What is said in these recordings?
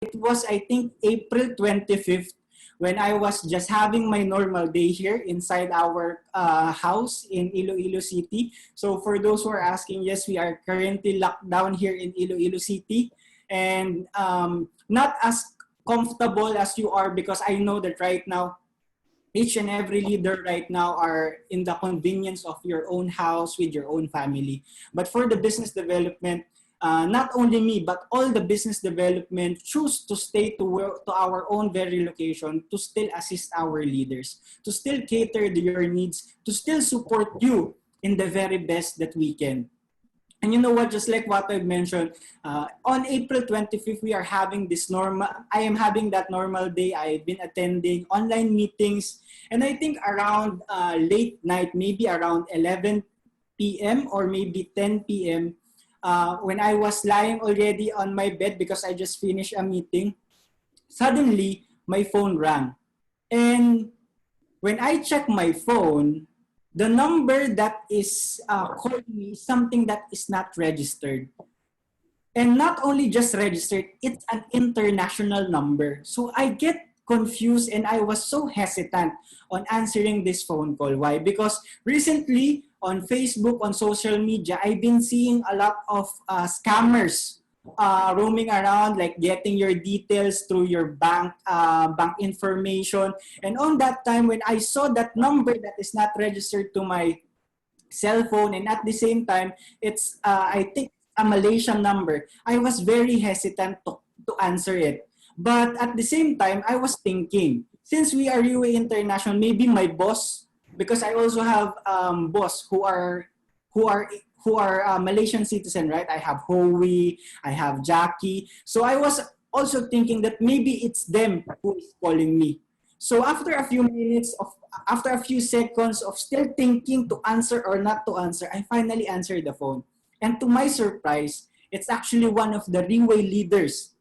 It was, I think, April 25th when I was just having my normal day here inside our house in Iloilo City. So for those who are asking, yes, we are currently locked down here in Iloilo City, and not as comfortable as you are, because I know that right now each and every leader right now are in the convenience of your own house with your own family. But for the business development, not only me, but all the business development choose to stay to our own very location to still assist our leaders, to still cater to your needs, to still support you in the very best that we can. And you know what, just like what I mentioned, on April 25th, we are having this normal, I am having that normal day. I've been attending online meetings. And I think around late night, maybe around 11 p.m. or maybe 10 p.m., when I was lying already on my bed because I just finished a meeting, suddenly my phone rang. And when I check my phone, the number that is calling me is something that is not registered. And not only just registered, it's an international number. So I get confused and I was so hesitant on answering this phone call. Why? Because recently on Facebook, on social media, I've been seeing a lot of scammers roaming around, like getting your details through your bank information. And on that time, when I saw that number that is not registered to my cell phone, and at the same time, it's I think a Malaysian number, I was very hesitant to answer it. But at the same time, I was thinking, since we are UA International, maybe my boss, because I also have boss who are who are Malaysian citizen, right? I have Howie, I have Jackie. So I was also thinking that maybe it's them who is calling me. So after a few minutes of, after a few seconds of still thinking to answer or not to answer, I finally answered the phone. And to my surprise, it's actually one of the Ringway leaders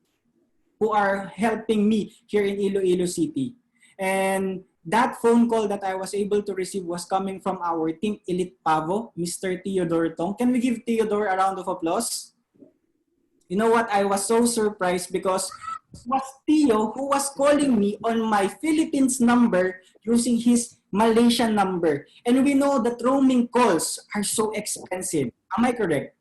who are helping me here in Iloilo City. And that phone call that I was able to receive was coming from our Team Elite Pavo, Mr. Theodore Tong. Can we give Theodore a round of applause? You know what? I was so surprised because it was Theo who was calling me on my Philippines number using his Malaysian number. And we know that roaming calls are so expensive. Am I correct?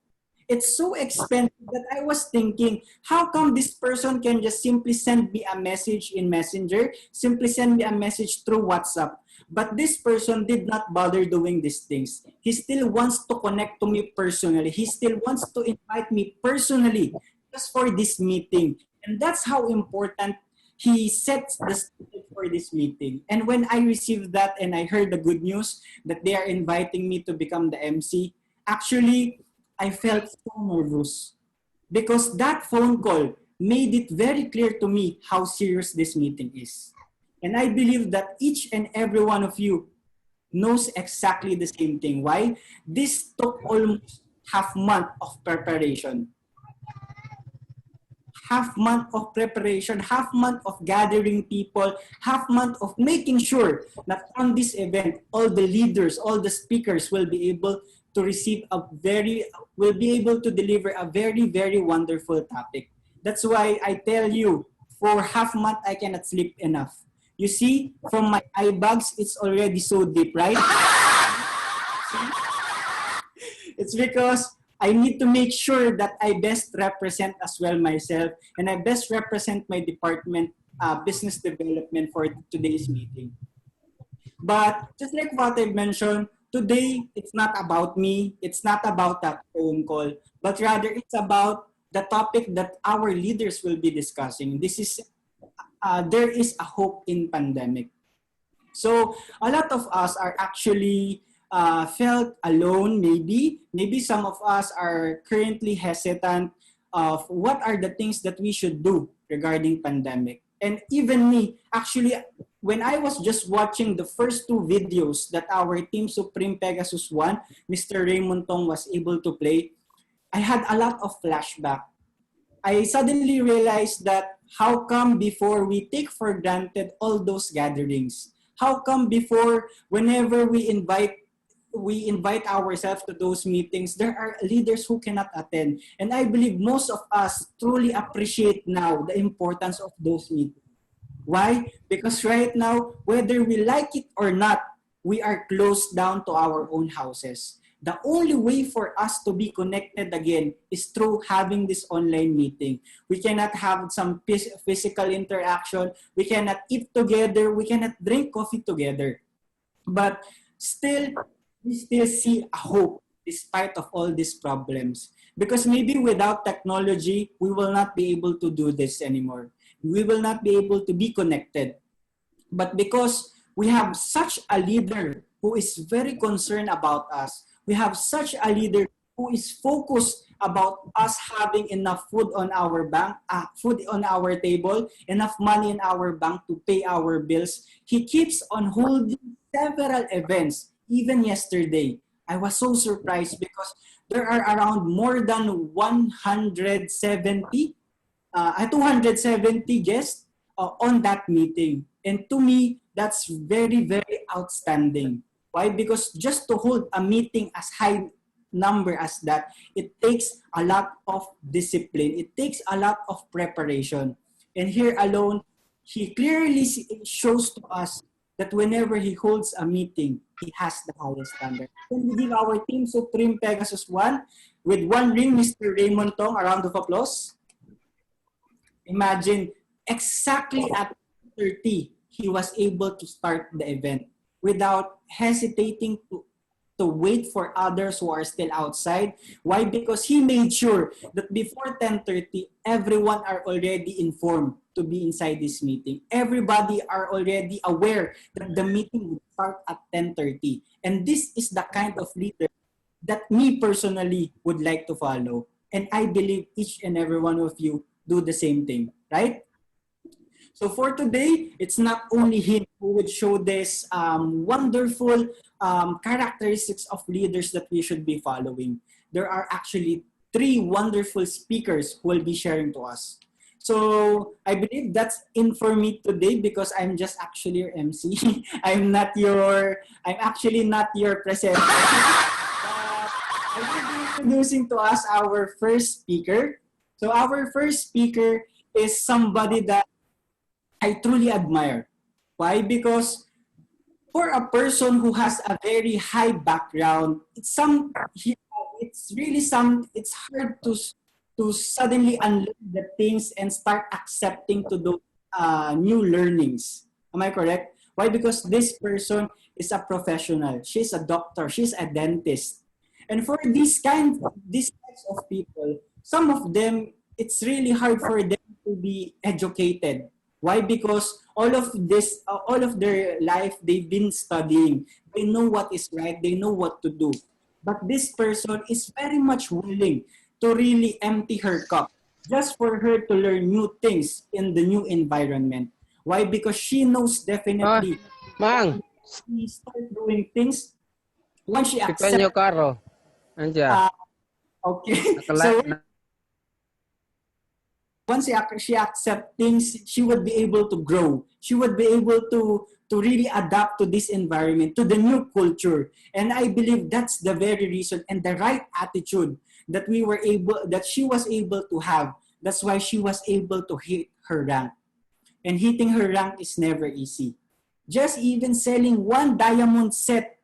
It's so expensive that I was thinking, how come this person can just simply send me a message in Messenger, simply send me a message through WhatsApp? But this person did not bother doing these things. He still wants to connect to me personally. He still wants to invite me personally just for this meeting. And that's how important he sets the stage for this meeting. And when I received that and I heard the good news that they are inviting me to become the MC, actually, I felt so nervous because that phone call made it very clear to me how serious this meeting is. And I believe that each and every one of you knows exactly the same thing. Why? This took almost half month of preparation. Half month of preparation, half month of gathering people, half month of making sure that on this event, all the leaders, all the speakers will be able to receive will be able to deliver a very, very wonderful topic. That's why I tell you, for half month, I cannot sleep enough. You see, from my eye bags, it's already so deep, right? It's because I need to make sure that I best represent as well myself and I best represent my department, business development, for today's meeting. But just like what I mentioned, today it's not about me, it's not about that phone call, but rather it's about the topic that our leaders will be discussing. This is there is a hope in pandemic. So a lot of us are actually felt alone, maybe some of us are currently hesitant of what are the things that we should do regarding pandemic. And even me, actually, when I was just watching the first two videos that our Team Supreme Pegasus One, Mr. Raymond Tong was able to play, I had a lot of flashback. I suddenly realized that how come before we take for granted all those gatherings? How come before, whenever we invite we invite ourselves to those meetings, there are leaders who cannot attend. And I believe most of us truly appreciate now the importance of those meetings. Why? Because right now, whether we like it or not, we are closed down to our own houses. The only way for us to be connected again is through having this online meeting. We cannot have some physical interaction. We cannot eat together. We cannot drink coffee together. But still, we still see a hope despite of all these problems. Because maybe without technology, we will not be able to do this anymore. We will not be able to be connected. But because we have such a leader who is very concerned about us, we have such a leader who is focused about us having enough food on our bank, food on our table, enough money in our bank to pay our bills. He keeps on holding several events. Even yesterday, I was so surprised because there are around more than 270 guests on that meeting. And to me, that's very, very outstanding. Why? Because just to hold a meeting as high number as that, it takes a lot of discipline. It takes a lot of preparation. And here alone, he clearly shows to us that whenever he holds a meeting, he has the highest standard. Can we give our Team Supreme Pegasus 1 with one ring, Mr. Raymond Tong, a round of applause? Imagine, exactly at 30, he was able to start the event without hesitating to wait for others who are still outside. Why? Because he made sure that before 10:30, everyone are already informed to be inside this meeting. Everybody are already aware that the meeting will start at 10:30. And this is the kind of leader that me personally would like to follow. And I believe each and every one of you do the same thing, right? So for today, it's not only him who would show this wonderful characteristics of leaders that we should be following. There are actually three wonderful speakers who will be sharing to us. So I believe that's in for me today because I'm just actually your MC. I'm actually not your presenter. But I will be introducing to us our first speaker. So our first speaker is somebody that I truly admire. Why? Because for a person who has a very high background, it's hard to suddenly unlearn the things and start accepting to those new learnings. Am I correct? Why? Because this person is a professional. She's a doctor. She's a dentist. And for these types of people, some of them, it's really hard for them to be educated. Why? Because all of their life, they've been studying. They know what is right. They know what to do. But this person is very much willing to really empty her cup just for her to learn new things in the new environment. Why? Because she knows definitely Mang, she start doing things once she tikman nyo accepts. karo. Andiyan. Okay. So once she accepts things, she would be able to grow. She would be able to really adapt to this environment, to the new culture. And I believe that's the very reason and the right attitude that she was able to have. That's why she was able to hit her rank. And hitting her rank is never easy. Just even selling one diamond set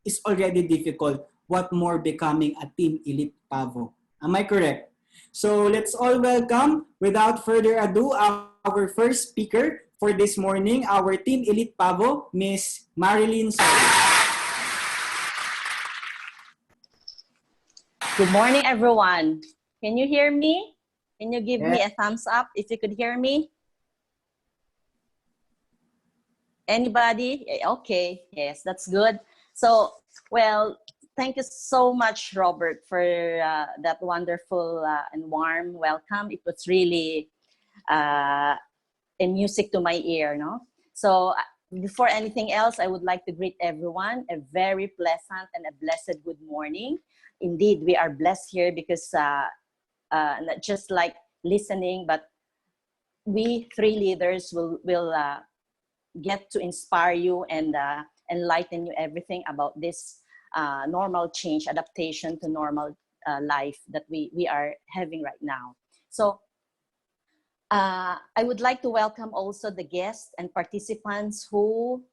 is already difficult. What more becoming a Team Elite Pavo? Am I correct? So let's all welcome, without further ado, our first speaker for this morning, our Team Elite Pavo, Miss Marilyn Solis. Good morning, everyone. Can you hear me? Can you give me Yes. a thumbs up if you could hear me? Anybody? Okay, yes, that's good. So, well, thank you so much, Robert, for that wonderful and warm welcome. It was really a music to my ear, no? So, before anything else, I would like to greet everyone a very pleasant and a blessed good morning. Indeed, we are blessed here because not just like listening, but we three leaders will get to inspire you and enlighten you everything about this normal change, adaptation to normal life that we are having right now. So I would like to welcome also the guests and participants who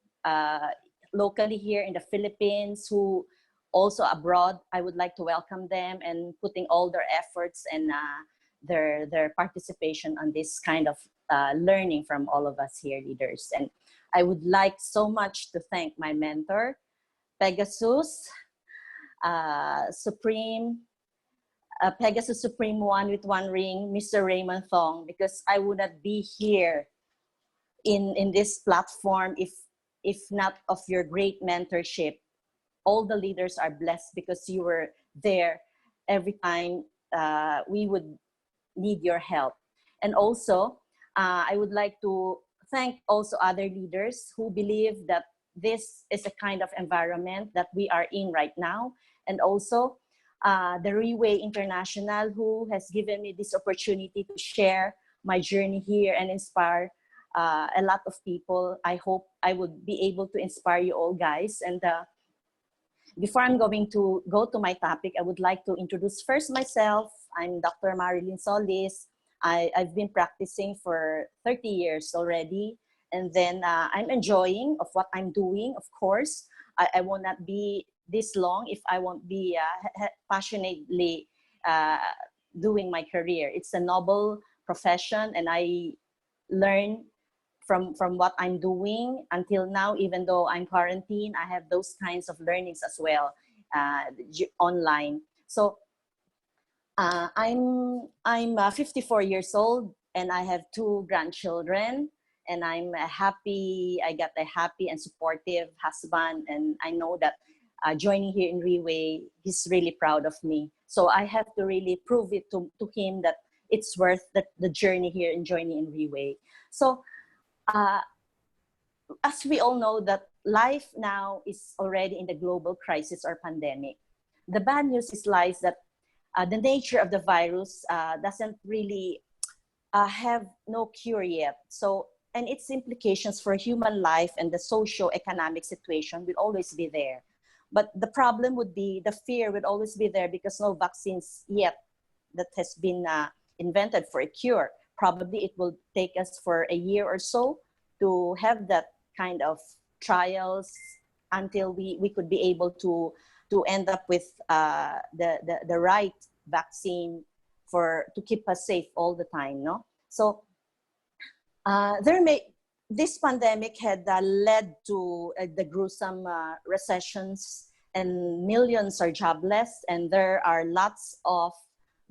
locally here in the Philippines, who also abroad. I would like to welcome them and putting all their efforts and their participation on this kind of learning from all of us here leaders. And I would like so much to thank my mentor, Pegasus, Pegasus Supreme One with One Ring, Mr. Raymond Thong, because I would not be here in this platform if not of your great mentorship. All the leaders are blessed because you were there every time we would need your help. And also, I would like to thank also other leaders who believe that this is a kind of environment that we are in right now. And also the Reway International, who has given me this opportunity to share my journey here and inspire a lot of people. I hope I would be able to inspire you all, guys. And before I'm going to go to my topic, I would like to introduce first myself. I'm Dr. Marilyn Solis. I've been practicing for 30 years already. And then I'm enjoying of what I'm doing, of course. I will not be this long if I won't be passionately doing my career. It's a noble profession, and I learn from what I'm doing until now. Even though I'm quarantined, I have those kinds of learnings as well online. So I'm 54 years old, and I have 2 grandchildren, and I'm happy. I got a happy and supportive husband, and I know that joining here in Reway, he's really proud of me. So I have to really prove it to him that it's worth the journey here in joining in Reway. So as we all know that life now is already in the global crisis or pandemic. The bad news is lies that the nature of the virus doesn't really have no cure yet. So, and its implications for human life and the socio-economic situation will always be there. But the problem would be, the fear would always be there because no vaccines yet that has been invented for a cure. Probably it will take us for a year or so to have that kind of trials until we could be able to end up with the right vaccine to keep us safe all the time, no? So this pandemic had led to the gruesome recessions, and millions are jobless, and there are lots of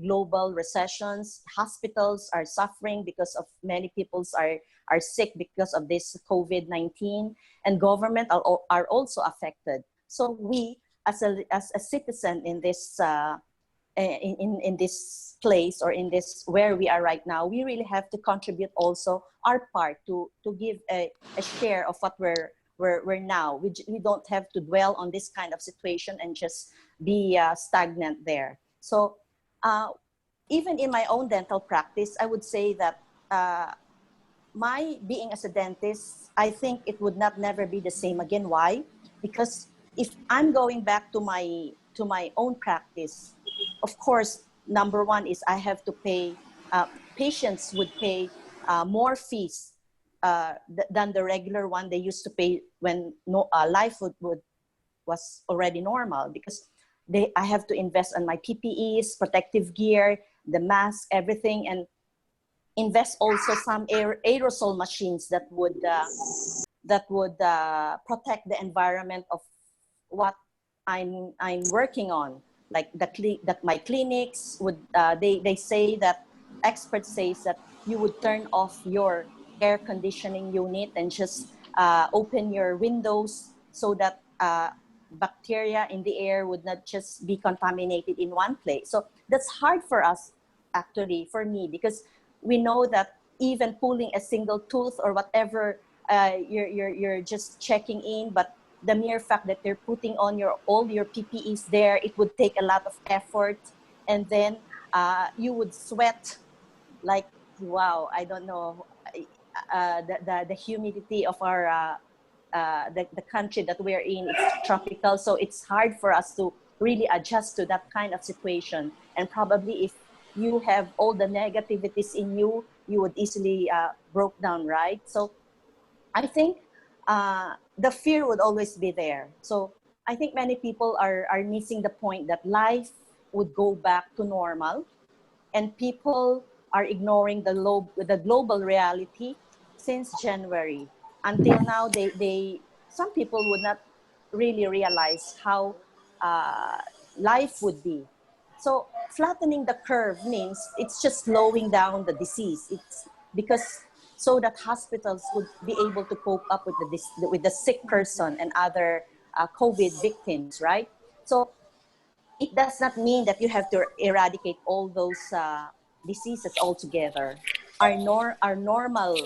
global recessions. Hospitals are suffering because of many people are sick because of this COVID-19, and government are also affected. So we, as a citizen in this in this place, or in this where we are right now, we really have to contribute also our part to give a share of what we're now. We don't have to dwell on this kind of situation and just be stagnant there. So even in my own dental practice, I would say that my being as a dentist, I think it would never be the same again. Why? Because if I'm going back to my own practice, of course, number one is I have to pay. Patients would pay more fees than the regular one they used to pay when life was already normal, because I have to invest on my PPEs, protective gear, the mask, everything, and invest also some aerosol machines that would protect the environment of what I'm working on. Like my clinics would they say that experts say that you would turn off your air conditioning unit and just open your windows so that bacteria in the air would not just be contaminated in one place. So that's hard for us, actually, for me, because we know that even pulling a single tooth or whatever, you're just checking in, but the mere fact that they're putting on all your PPEs there, it would take a lot of effort, and then you would sweat like, wow, I don't know, the humidity of our the country that we're in, it's tropical, so it's hard for us to really adjust to that kind of situation. And probably if you have all the negativities in you, you would easily broke down, right? So I think the fear would always be there. So I think many people are missing the point that life would go back to normal, and people are ignoring the global reality since January. Until now, some people would not really realize how uh, life would be. So flattening the curve means it's just slowing down the disease. It's because so that hospitals would be able to cope up with with the sick person and other COVID victims, right? So it does not mean that you have to eradicate all those diseases altogether. Our normal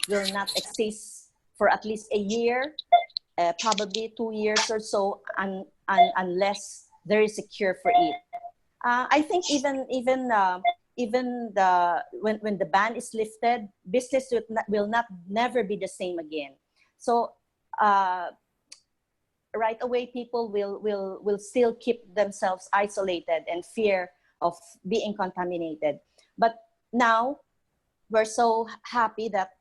will not exist for at least a year, probably 2 years or so, unless there is a cure for it. I think even when the ban is lifted, business will not never be the same again. So right away, people will still keep themselves isolated and fear of being contaminated. But now we're so happy that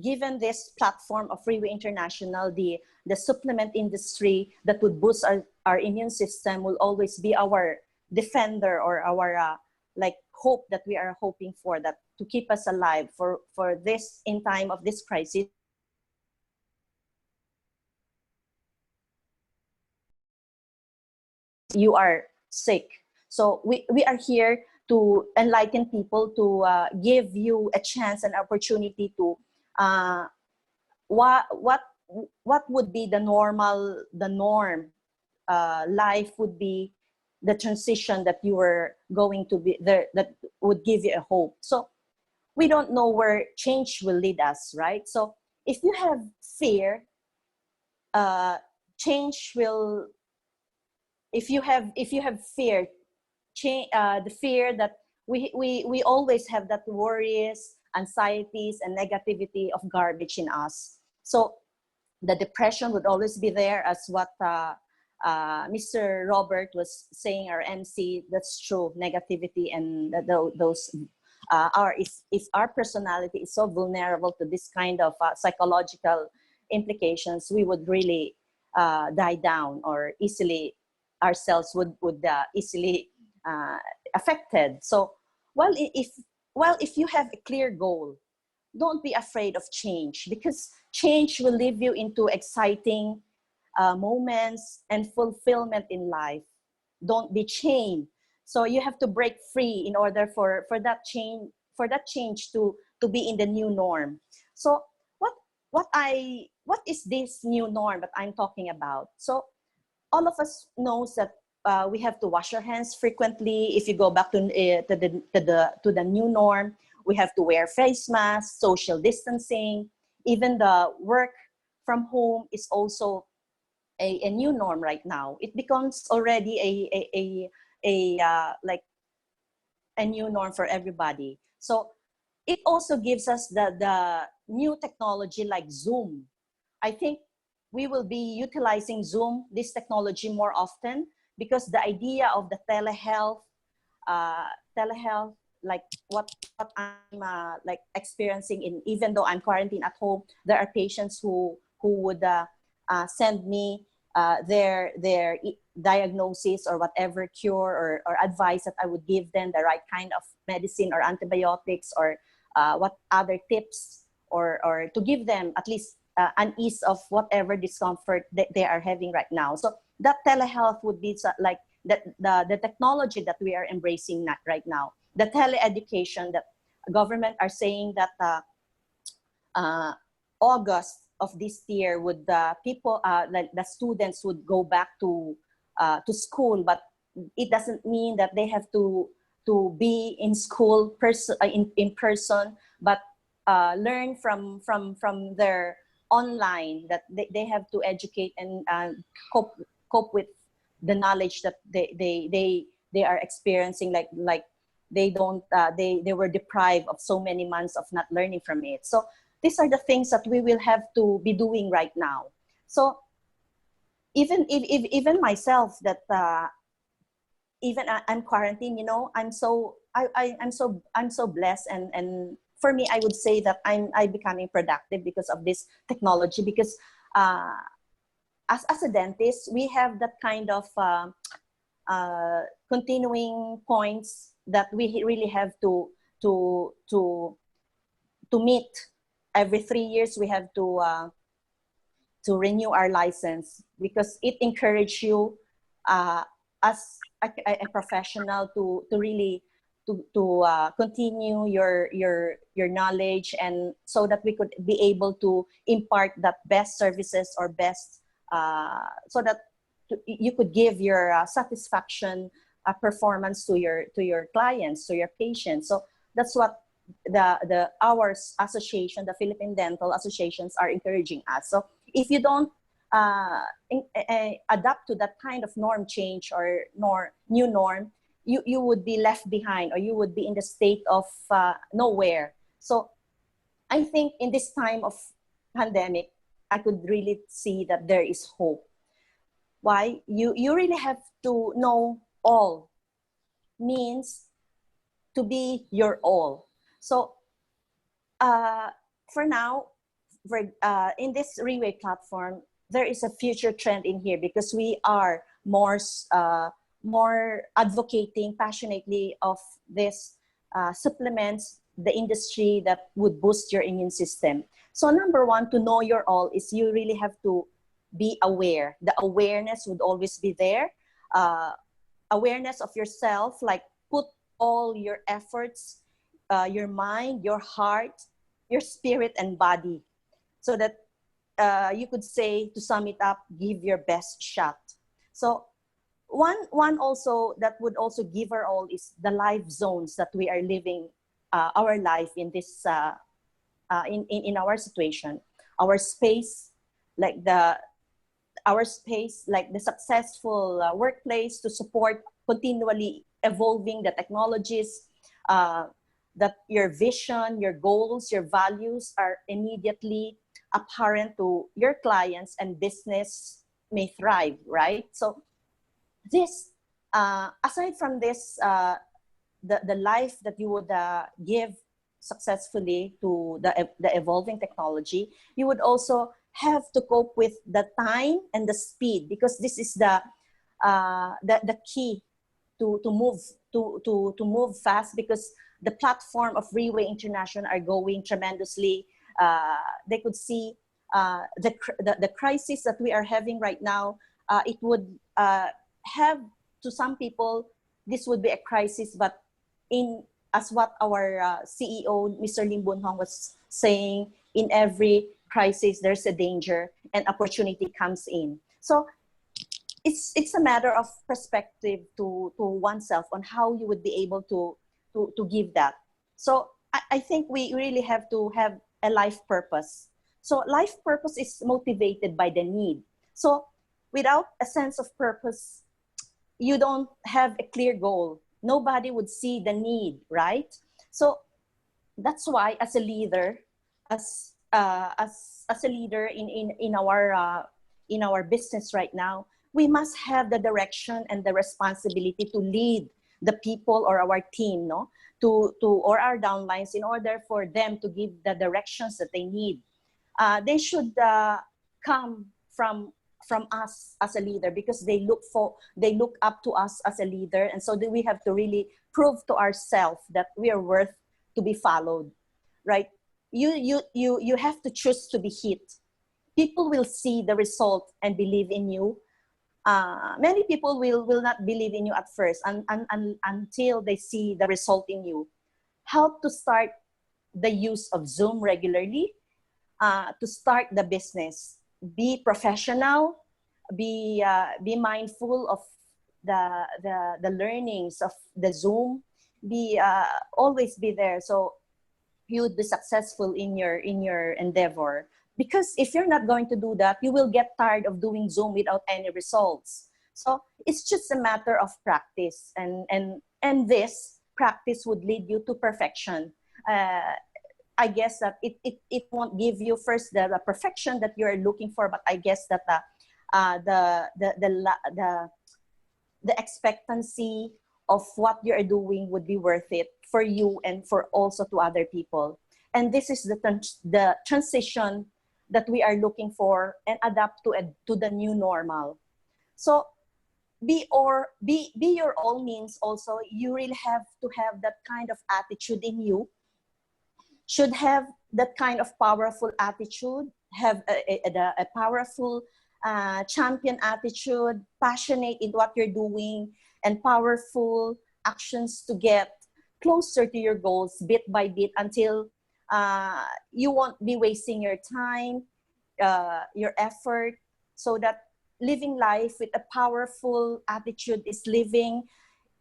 given this platform of Freeway International, the supplement industry that would boost our immune system will always be our defender, or our like hope that we are hoping for, that to keep us alive for this in time of this crisis. You are sick. So we are here to enlighten people, to give you a chance and opportunity to what would be the norm life would be, the transition that you were going to be there, that would give you a hope. So we don't know where change will lead us, right? So if you have fear, change will, if you have fear, change, the fear that we always have, that worries, anxieties, and negativity of garbage in us. So the depression would always be there, as what Mr. Robert was saying, our MC. That's true. Negativity and those if our personality is so vulnerable to this kind of psychological implications, we would really die down, or easily ourselves would easily affected. So if you have a clear goal, don't be afraid of change, because change will lead you into exciting moments and fulfillment in life. Don't be chained. So you have to break free in order for that change to be in the new norm. So what is this new norm that I'm talking about? So all of us knows that we have to wash our hands frequently. If you go back to the new norm, we have to wear face masks, social distancing. Even the work from home is also a new norm right now. It becomes already like a new norm for everybody. So it also gives us the new technology like Zoom. I think we will be utilizing Zoom, this technology, more often, because the idea of the telehealth, like what I'm like experiencing, even though I'm quarantined at home, there are patients who would send me their diagnosis or whatever cure or advice that I would give them, the right kind of medicine or antibiotics, or what other tips, or to give them at least an ease of whatever discomfort that they are having right now. So that telehealth would be like the technology that we are embracing right now. The teleeducation that government are saying that August of this year would people like the students would go back to school, but it doesn't mean that they have to be in school in person, but learn from their online, that they have to educate and cope with the knowledge that they are experiencing, like they don't they were deprived of so many months of not learning from it. So these are the things that we will have to be doing right now. So even myself, that even I'm quarantined, you know, I'm so blessed, and for me, I would say that I'm becoming productive because of this technology, because as a dentist, we have that kind of continuing points that we really have to meet. Every 3 years we have to renew our license, because it encourages you as a professional to really continue your knowledge, and so that we could be able to impart that best services or best so that you could give your satisfaction performance to your clients, to your patients. So that's what the our association, the Philippine Dental Associations, are encouraging us. So if you don't adapt to that kind of norm change or new norm, you would be left behind, or you would be in the state of nowhere. So I think in this time of pandemic, I could really see that there is hope. Why? You really have to know all means to be your all. So for now, in this Reway platform, there is a future trend in here, because we are more advocating passionately of this supplements, the industry that would boost your immune system. So number one, to know your all, is you really have to be aware. The awareness would always be there. Awareness of yourself, like put all your efforts, your mind, your heart, your spirit and body, so that you could say, to sum it up, give your best shot. So one also that would also give our all is the life zones that we are living our life in this in our situation, our space, like the successful workplace to support continually evolving the technologies, that your vision, your goals, your values are immediately apparent to your clients, and business may thrive, right? So this, aside from this, the life that you would give successfully to the evolving technology, you would also have to cope with the time and the speed, because this is the key to move fast, because the platform of Reway International are going tremendously. They could see the crisis that we are having right now. It would have, to some people, this would be a crisis, but as what our CEO, Mr. Lim Boon Hong, was saying, in every crisis there's a danger and opportunity comes in. So it's a matter of perspective to oneself on how you would be able to give that. So I think we really have to have a life purpose. So life purpose is motivated by the need. So without a sense of purpose, you don't have a clear goal. Nobody would see the need, right? So that's why, as a leader, as a leader in our business right now, we must have the direction and the responsibility to lead the people or our team, no, or our downlines, in order for them to give the directions that they need. They should come from us as a leader, because they look up to us as a leader, and so we have to really prove to ourselves that we are worth to be followed, right? You have to choose to be hit. People will see the result and believe in you. Many people will not believe in you at first, until they see the result in you. Help to start the use of Zoom regularly, to start the business. Be professional, be mindful of the learnings of the Zoom. Always be there, so you would be successful in your endeavor. Because if you're not going to do that, you will get tired of doing Zoom without any results. So it's just a matter of practice, and this practice would lead you to perfection. I guess that it won't give you first the perfection that you're looking for, but I guess that the expectancy of what you're doing would be worth it for you and for also to other people. And this is the transition that we are looking for and adapt to the new normal. So be your all means also, you really have to have that kind of attitude in you, should have that kind of powerful attitude, have a powerful champion attitude, passionate in what you're doing, and powerful actions to get closer to your goals bit by bit until you won't be wasting your time, your effort, so that living life with a powerful attitude is living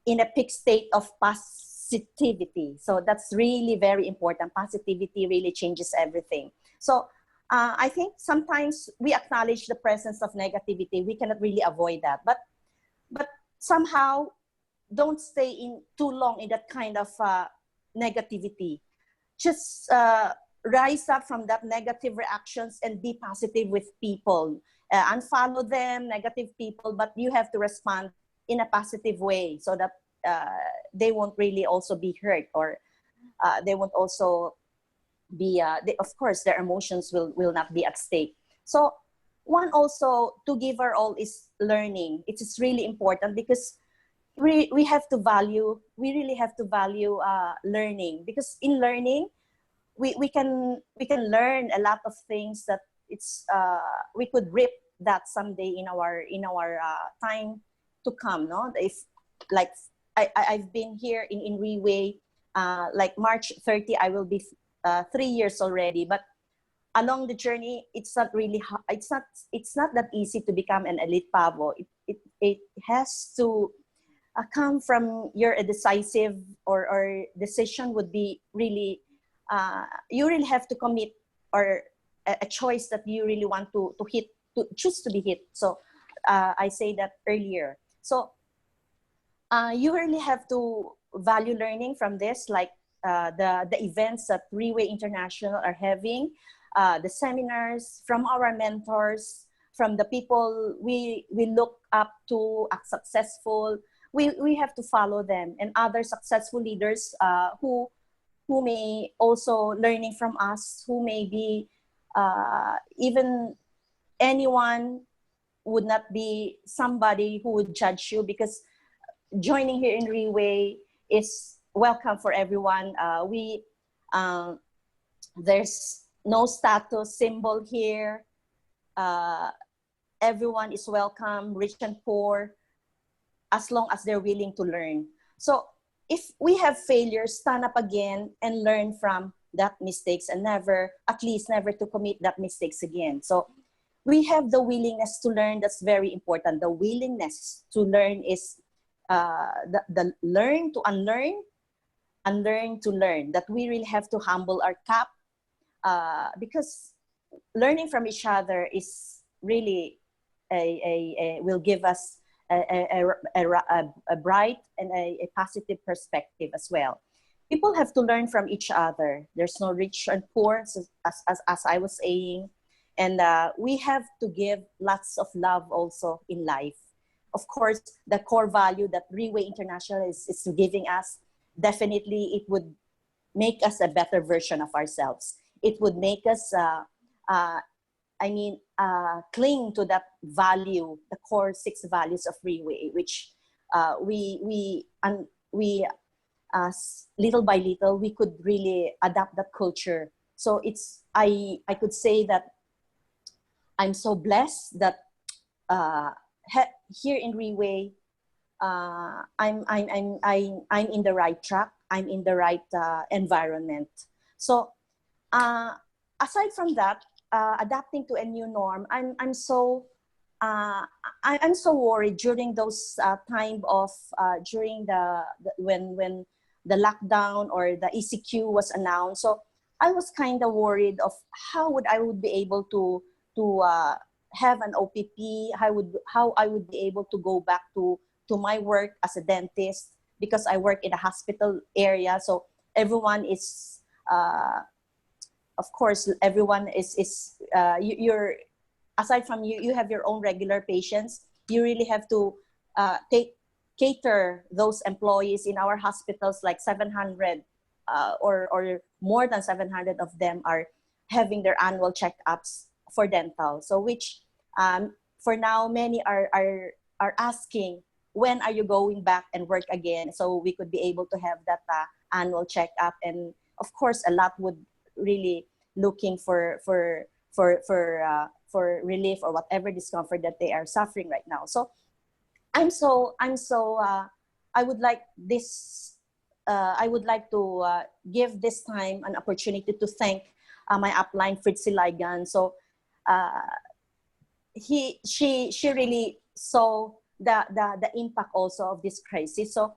in a peak state of positivity. So that's really very important. Positivity really changes everything. So I think sometimes we acknowledge the presence of negativity. We cannot really avoid that, but somehow don't stay in too long in that kind of negativity. Just rise up from that negative reactions and be positive with people. Unfollow them, negative people, but you have to respond in a positive way so that they won't really also be hurt, or they won't also be, of course, their emotions will not be at stake. So one also to give our all is learning. It is really important because we have to value, we really have to value learning, because in learning, we can learn a lot of things that it's we could reap that someday in our time to come. No, if like I've been here in Reway like March 30, I will be 3 years already, but along the journey, it's not really it's not that easy to become an elite pavo. It has to come from your decisive or decision would be really you really have to commit, or a choice that you really want to hit, to choose to be hit. So I say that earlier. So you really have to value learning from this, like the events that Reway International are having, the seminars from our mentors, from the people we look up to as successful. We have to follow them, and other successful leaders who may also learning from us, who may be even anyone would not be somebody who would judge you, because joining here in Reway is welcome for everyone. There's no status symbol here. Everyone is welcome, rich and poor, as long as they're willing to learn. So if we have failures, stand up again and learn from that mistakes, and never to commit that mistakes again. So we have the willingness to learn. That's very important. The willingness to learn is the learn to unlearn, unlearn to learn. That we really have to humble our cap, because learning from each other is really will give us a bright and a positive perspective as well. People have to learn from each other. There's no rich and poor, as I was saying. And we have to give lots of love also in life. Of course, the core value that Reway International is giving us, definitely it would make us a better version of ourselves. It would make us, cling to that value, the core 6 values of Reway, which we little by little, we could really adapt that culture. So it's, I could say that I'm so blessed that here in Reway, I'm in the right track. I'm in the right environment. So aside from that, adapting to a new norm, I'm so worried during those time of during when the lockdown or the ECQ was announced. So I was kind of worried of how I would be able to have an OPP, how I would be able to go back to my work as a dentist, because I work in a hospital area. So everyone is of course, everyone you're, aside from you, you have your own regular patients. You really have to cater those employees in our hospitals, like 700 or more than 700 of them are having their annual checkups for dental. So which for now, many are asking, when are you going back and work again? So we could be able to have that annual checkup. And of course, a lot would really looking for relief or whatever discomfort that they are suffering right now. So I would like this. I would like to give this time an opportunity to thank my upline Fritzi Ligan. So she really saw the impact also of this crisis. So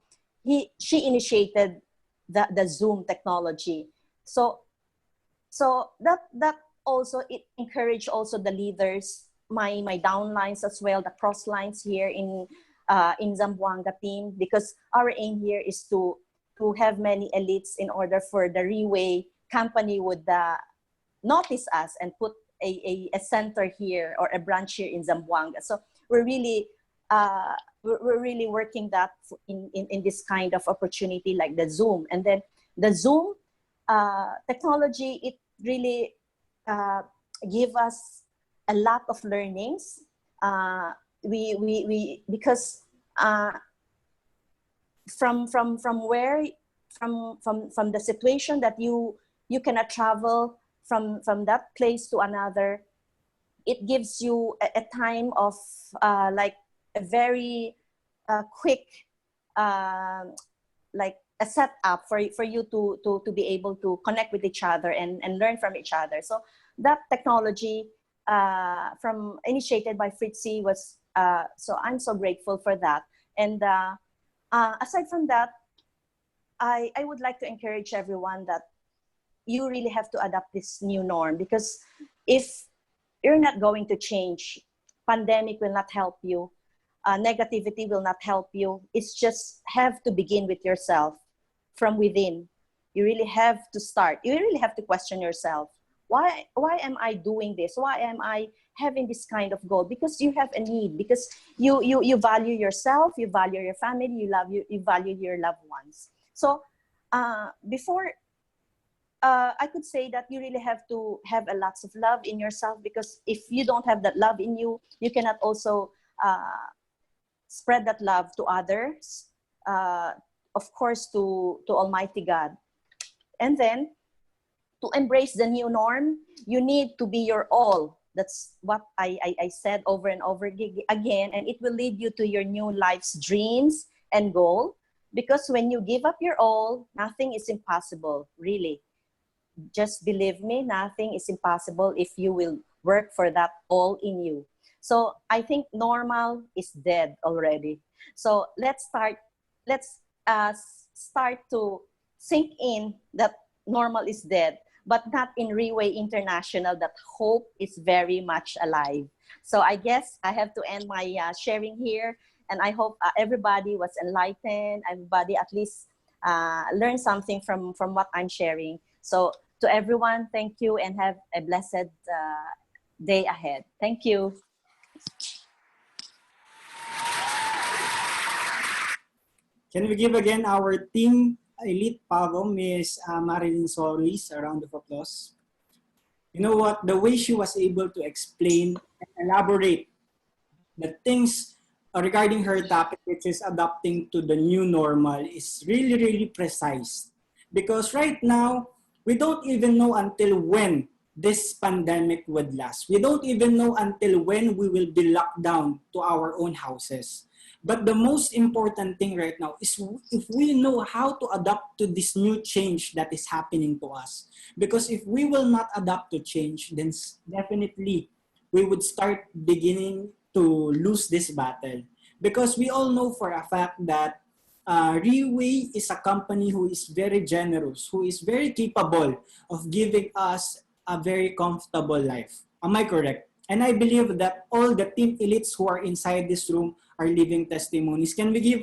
she initiated the Zoom technology. So that also, it encouraged also the leaders, my downlines as well, the cross lines here in Zamboanga team, because our aim here is to have many elites in order for the Reway company would notice us and put a center here or a branch here in Zamboanga. So we're really working that in this kind of opportunity like the Zoom. And then the Zoom technology, it really give us a lot of learnings. We because from the situation that you cannot travel from that place to another, it gives you a time of like a very quick like a setup for you to be able to connect with each other and learn from each other. So that technology from initiated by Fritzi was so I'm so grateful for that. And aside from that, I would like to encourage everyone that you really have to adapt this new norm, because if you're not going to change, pandemic will not help you, negativity will not help you. It's just have to begin with yourself from within. You really have to start. You really have to question yourself. Why am I doing this? Why am I having this kind of goal? Because you have a need, because you value yourself, you value your family, you value your loved ones. So before I could say that you really have to have a lots of love in yourself, because if you don't have that love in you, you cannot also spread that love to others, of course to Almighty God. And then to embrace the new norm, you need to be your all. That's what I said over and over again, and it will lead you to your new life's dreams and goal. Because when you give up your all, nothing is impossible, really. Just believe me, nothing is impossible if you will work for that all in you. So I think normal is dead already. So let's start to sink in that normal is dead, but not in Reway International, that hope is very much alive. So I guess I have to end my sharing here, and I hope everybody was enlightened, everybody at least learned something from what I'm sharing. So to everyone, thank you, and have a blessed day ahead. Thank you. Can we give again our team elite Pavo, Miss Marilyn Solis, a round of applause? You know what? The way she was able to explain and elaborate the things regarding her topic, which is adapting to the new normal, is really, really precise. Because right now, we don't even know until when this pandemic would last. We don't even know until when we will be locked down to our own houses. But the most important thing right now is if we know how to adapt to this new change that is happening to us. Because if we will not adapt to change, then definitely we would start beginning to lose this battle. Because we all know for a fact that Reway is a company who is very generous, who is very capable of giving us a very comfortable life. Am I correct? And I believe that all the team elites who are inside this room are living testimonies. Can we give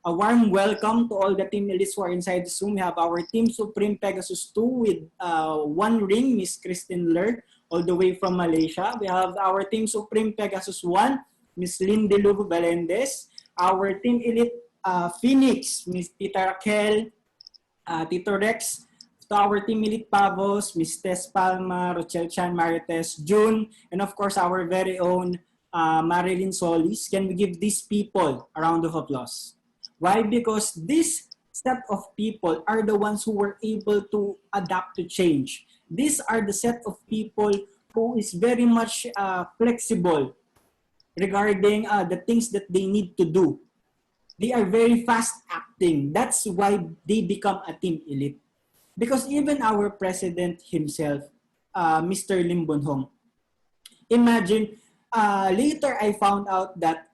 A warm welcome to all the Team Elites who are inside this room. We have our Team Supreme Pegasus 2 with one ring, Miss Christine Ler, all the way from Malaysia. We have our Team Supreme Pegasus 1, Miss Lindy Lugo Melendez. Our Team Elite Phoenix, Miss Tita Raquel, Tito Rex. To our Team Elite Pavos, Miss Tess Palma, Rochelle Chan, Marites, June, and of course our very own Marilyn Solis. Can we give these people a round of applause? Why? Because this set of people are the ones who were able to adapt to change. These are the set of people who is very much flexible regarding the things that they need to do. They are very fast acting. That's why they become a team elite. Because even our president himself, Mr. Lim Boon Hong, imagine, later I found out that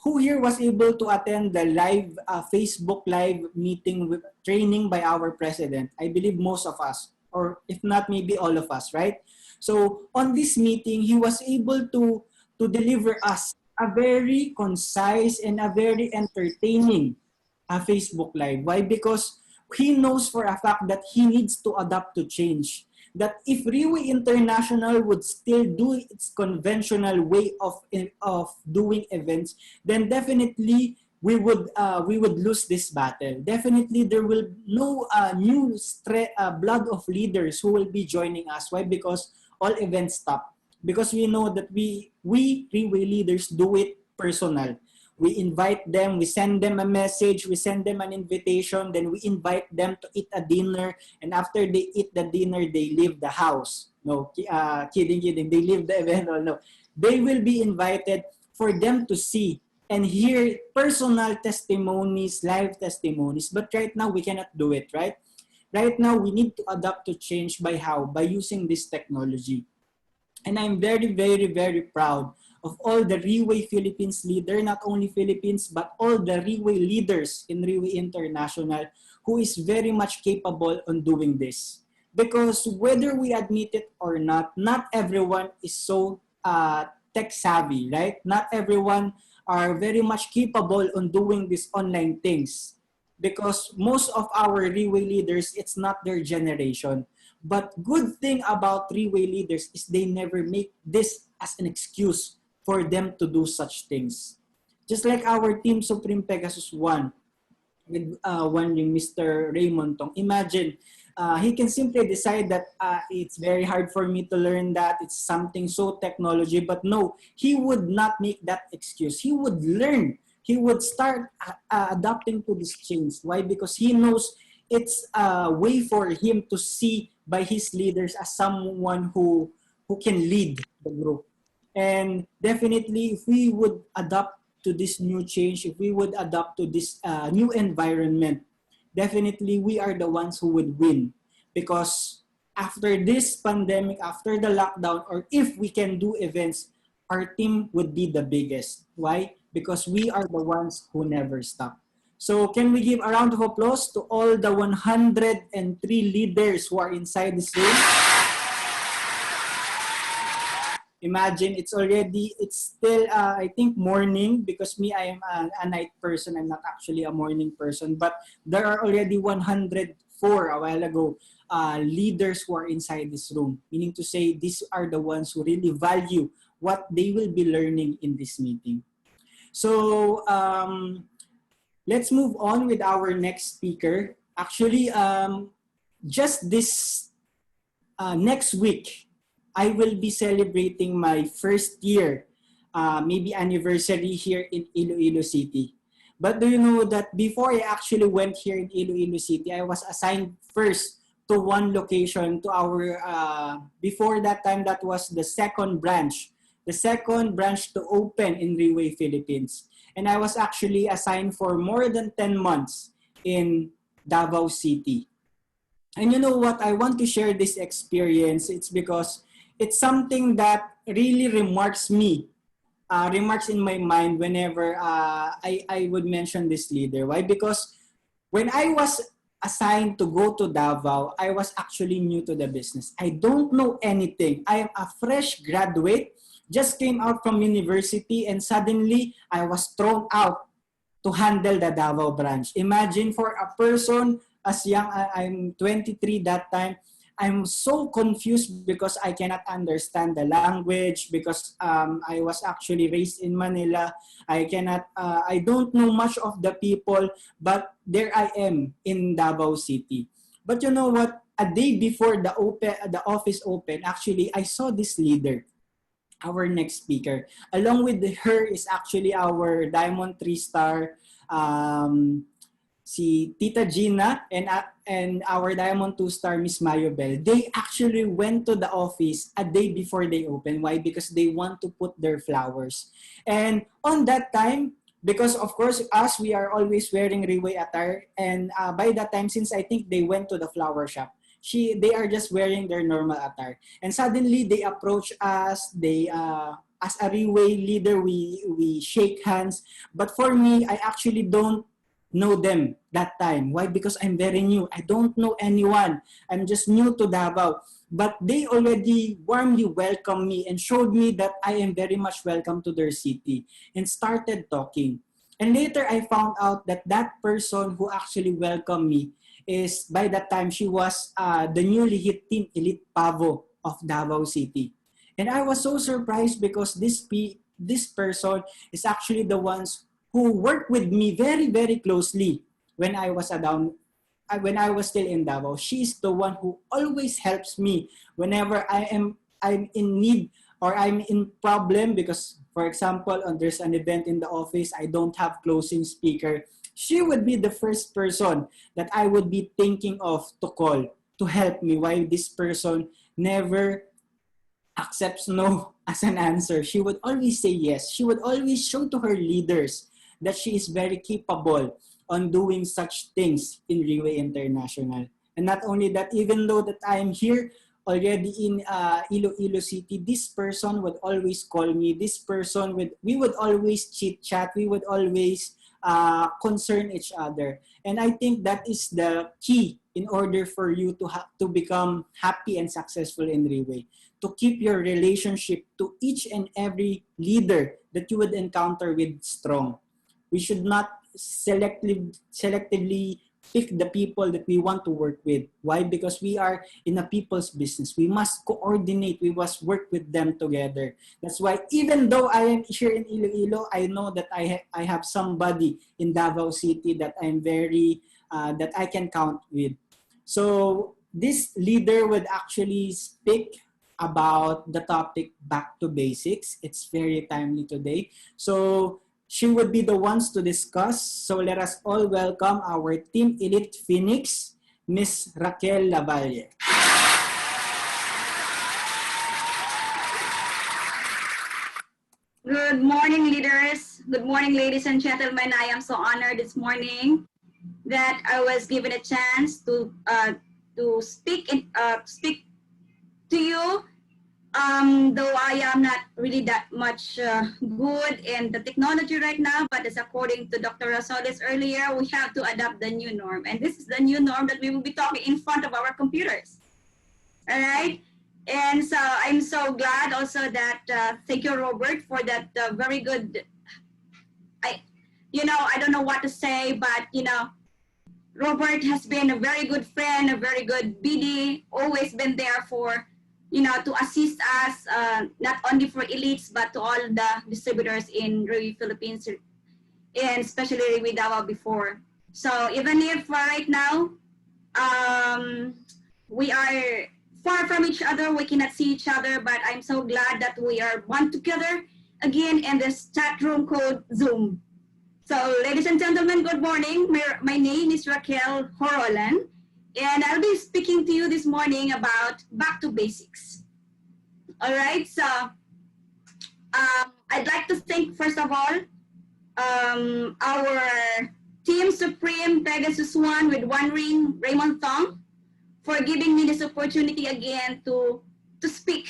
who here was able to attend the live Facebook live meeting with training by our president? I believe most of us, or if not, maybe all of us, right? So on this meeting, he was able to deliver us a very concise and a very entertaining Facebook live. Why? Because he knows for a fact that he needs to adapt to change. That if Riway International would still do its conventional way of doing events, then definitely we would lose this battle. Definitely there will no new blood of leaders who will be joining us. Why? Because all events stop. Because we know that we Riway leaders do it personal. We invite them, we send them a message, we send them an invitation, then we invite them to eat a dinner, and after they eat the dinner, they leave the house. No, kidding, they leave the event, or no. They will be invited for them to see and hear personal testimonies, live testimonies, but right now we cannot do it, right? Right now, we need to adapt to change by how? By using this technology. And I'm very, very, very proud of all the Riway Philippines leader, not only Philippines, but all the Riway leaders in Riway International who is very much capable on doing this. Because whether we admit it or not everyone is so tech savvy, right? Not everyone are very much capable on doing these online things. Because most of our Riway leaders, it's not their generation. But good thing about Riway leaders is they never make this as an excuse for them to do such things. Just like our Team Supreme Pegasus 1 with one ring, Mr. Raymond Tong. Imagine, he can simply decide that it's very hard for me to learn that. It's something so technology. But no, he would not make that excuse. He would learn. He would start adapting to this change. Why? Because he knows it's a way for him to see by his leaders as someone who can lead the group. And definitely, if we would adapt to this new change, if we would adapt to this new environment, definitely we are the ones who would win. Because after this pandemic, after the lockdown, or if we can do events, our team would be the biggest. Why? Because we are the ones who never stop. So can we give a round of applause to all the 103 leaders who are inside this room? Imagine, it's still, I think, morning, because me, I am a night person. I'm not actually a morning person. But there are already 104 a while ago leaders who are inside this room. Meaning to say, these are the ones who really value what they will be learning in this meeting. So let's move on with our next speaker. Actually, just this next week, I will be celebrating my first year, maybe anniversary here in Iloilo City. But do you know that before I actually went here in Iloilo City, I was assigned first to one location, to our, before that time, that was the second branch to open in Riway Philippines. And I was actually assigned for more than 10 months in Davao City. And you know what? I want to share this experience. It's because it's something that really remarks in my mind whenever I would mention this leader. Why? Because when I was assigned to go to Davao, I was actually new to the business. I don't know anything. I am a fresh graduate, just came out from university, and suddenly I was thrown out to handle the Davao branch. Imagine for a person as young, I'm 23 that time, I'm so confused because I cannot understand the language because I was actually raised in Manila. I don't know much of the people, but there I am in Davao City. But you know what? A day before the office open, actually, I saw this leader, our next speaker. Along with her is actually our Diamond 3-star si Tita Gina and our Diamond 2-star Miss Mayobel. They actually went to the office a day before they open. Why? Because they want to put their flowers. And on that time, because of course us, we are always wearing Riway attire, and by that time, since I think they went to the flower shop, they are just wearing their normal attire. And suddenly they approach us. They as a Riway leader, we shake hands. But for me, I actually don't know them that time. Why? Because I'm very new. I don't know anyone. I'm just new to Davao. But they already warmly welcomed me and showed me that I am very much welcome to their city and started talking. And later I found out that that person who actually welcomed me is, by that time, she was the newly hit Team Elite Pavo of Davao City. And I was so surprised because this person is actually the ones who worked with me very, very closely when I was when I was still in Davao. She's the one who always helps me whenever I'm in need or I'm in problem because, for example, there's an event in the office, I don't have closing speaker. She would be the first person that I would be thinking of to call to help me. Why this person never accepts no as an answer. She would always say yes. She would always show to her leaders that she is very capable on doing such things in Riway International. And not only that, even though that I'm here already in Iloilo City, this person would always call me. We would always chit chat. We would always concern each other. And I think that is the key in order for you to become happy and successful in Riway. To keep your relationship to each and every leader that you would encounter with strong. We should not selectively pick the people that we want to work with. Why? Because we are in a people's business. We must coordinate. We must work with them together. That's why even though I am here in Iloilo, I know that I have somebody in Davao City that I'm that I can count with. So this leader would actually speak about the topic back to basics. It's very timely today. So she would be the ones to discuss. So let us all welcome our Team Elite Phoenix, Miss Raquel Lavalle. Good morning, leaders. Good morning, ladies and gentlemen. I am so honored this morning that I was given a chance to speak to you. Though I am not really that much good in the technology right now, but as according to Dr. Rosales earlier, we have to adapt the new norm. And this is the new norm that we will be talking in front of our computers. All right? And so I'm so glad also that, thank you, Robert, for that very good, I don't know what to say, but, Robert has been a very good friend, a very good BD, always been there for, to assist us, not only for elites, but to all the distributors in Riway Philippines, and especially Riway Davao before. So even if right now, we are far from each other, we cannot see each other, but I'm so glad that we are one together again in this chat room called Zoom. So ladies and gentlemen, good morning. My name is Raquel Horolan. And I'll be speaking to you this morning about back to basics. All right, so I'd like to thank, first of all, our Team Supreme Pegasus One with one ring, Raymond Thong, for giving me this opportunity again to speak.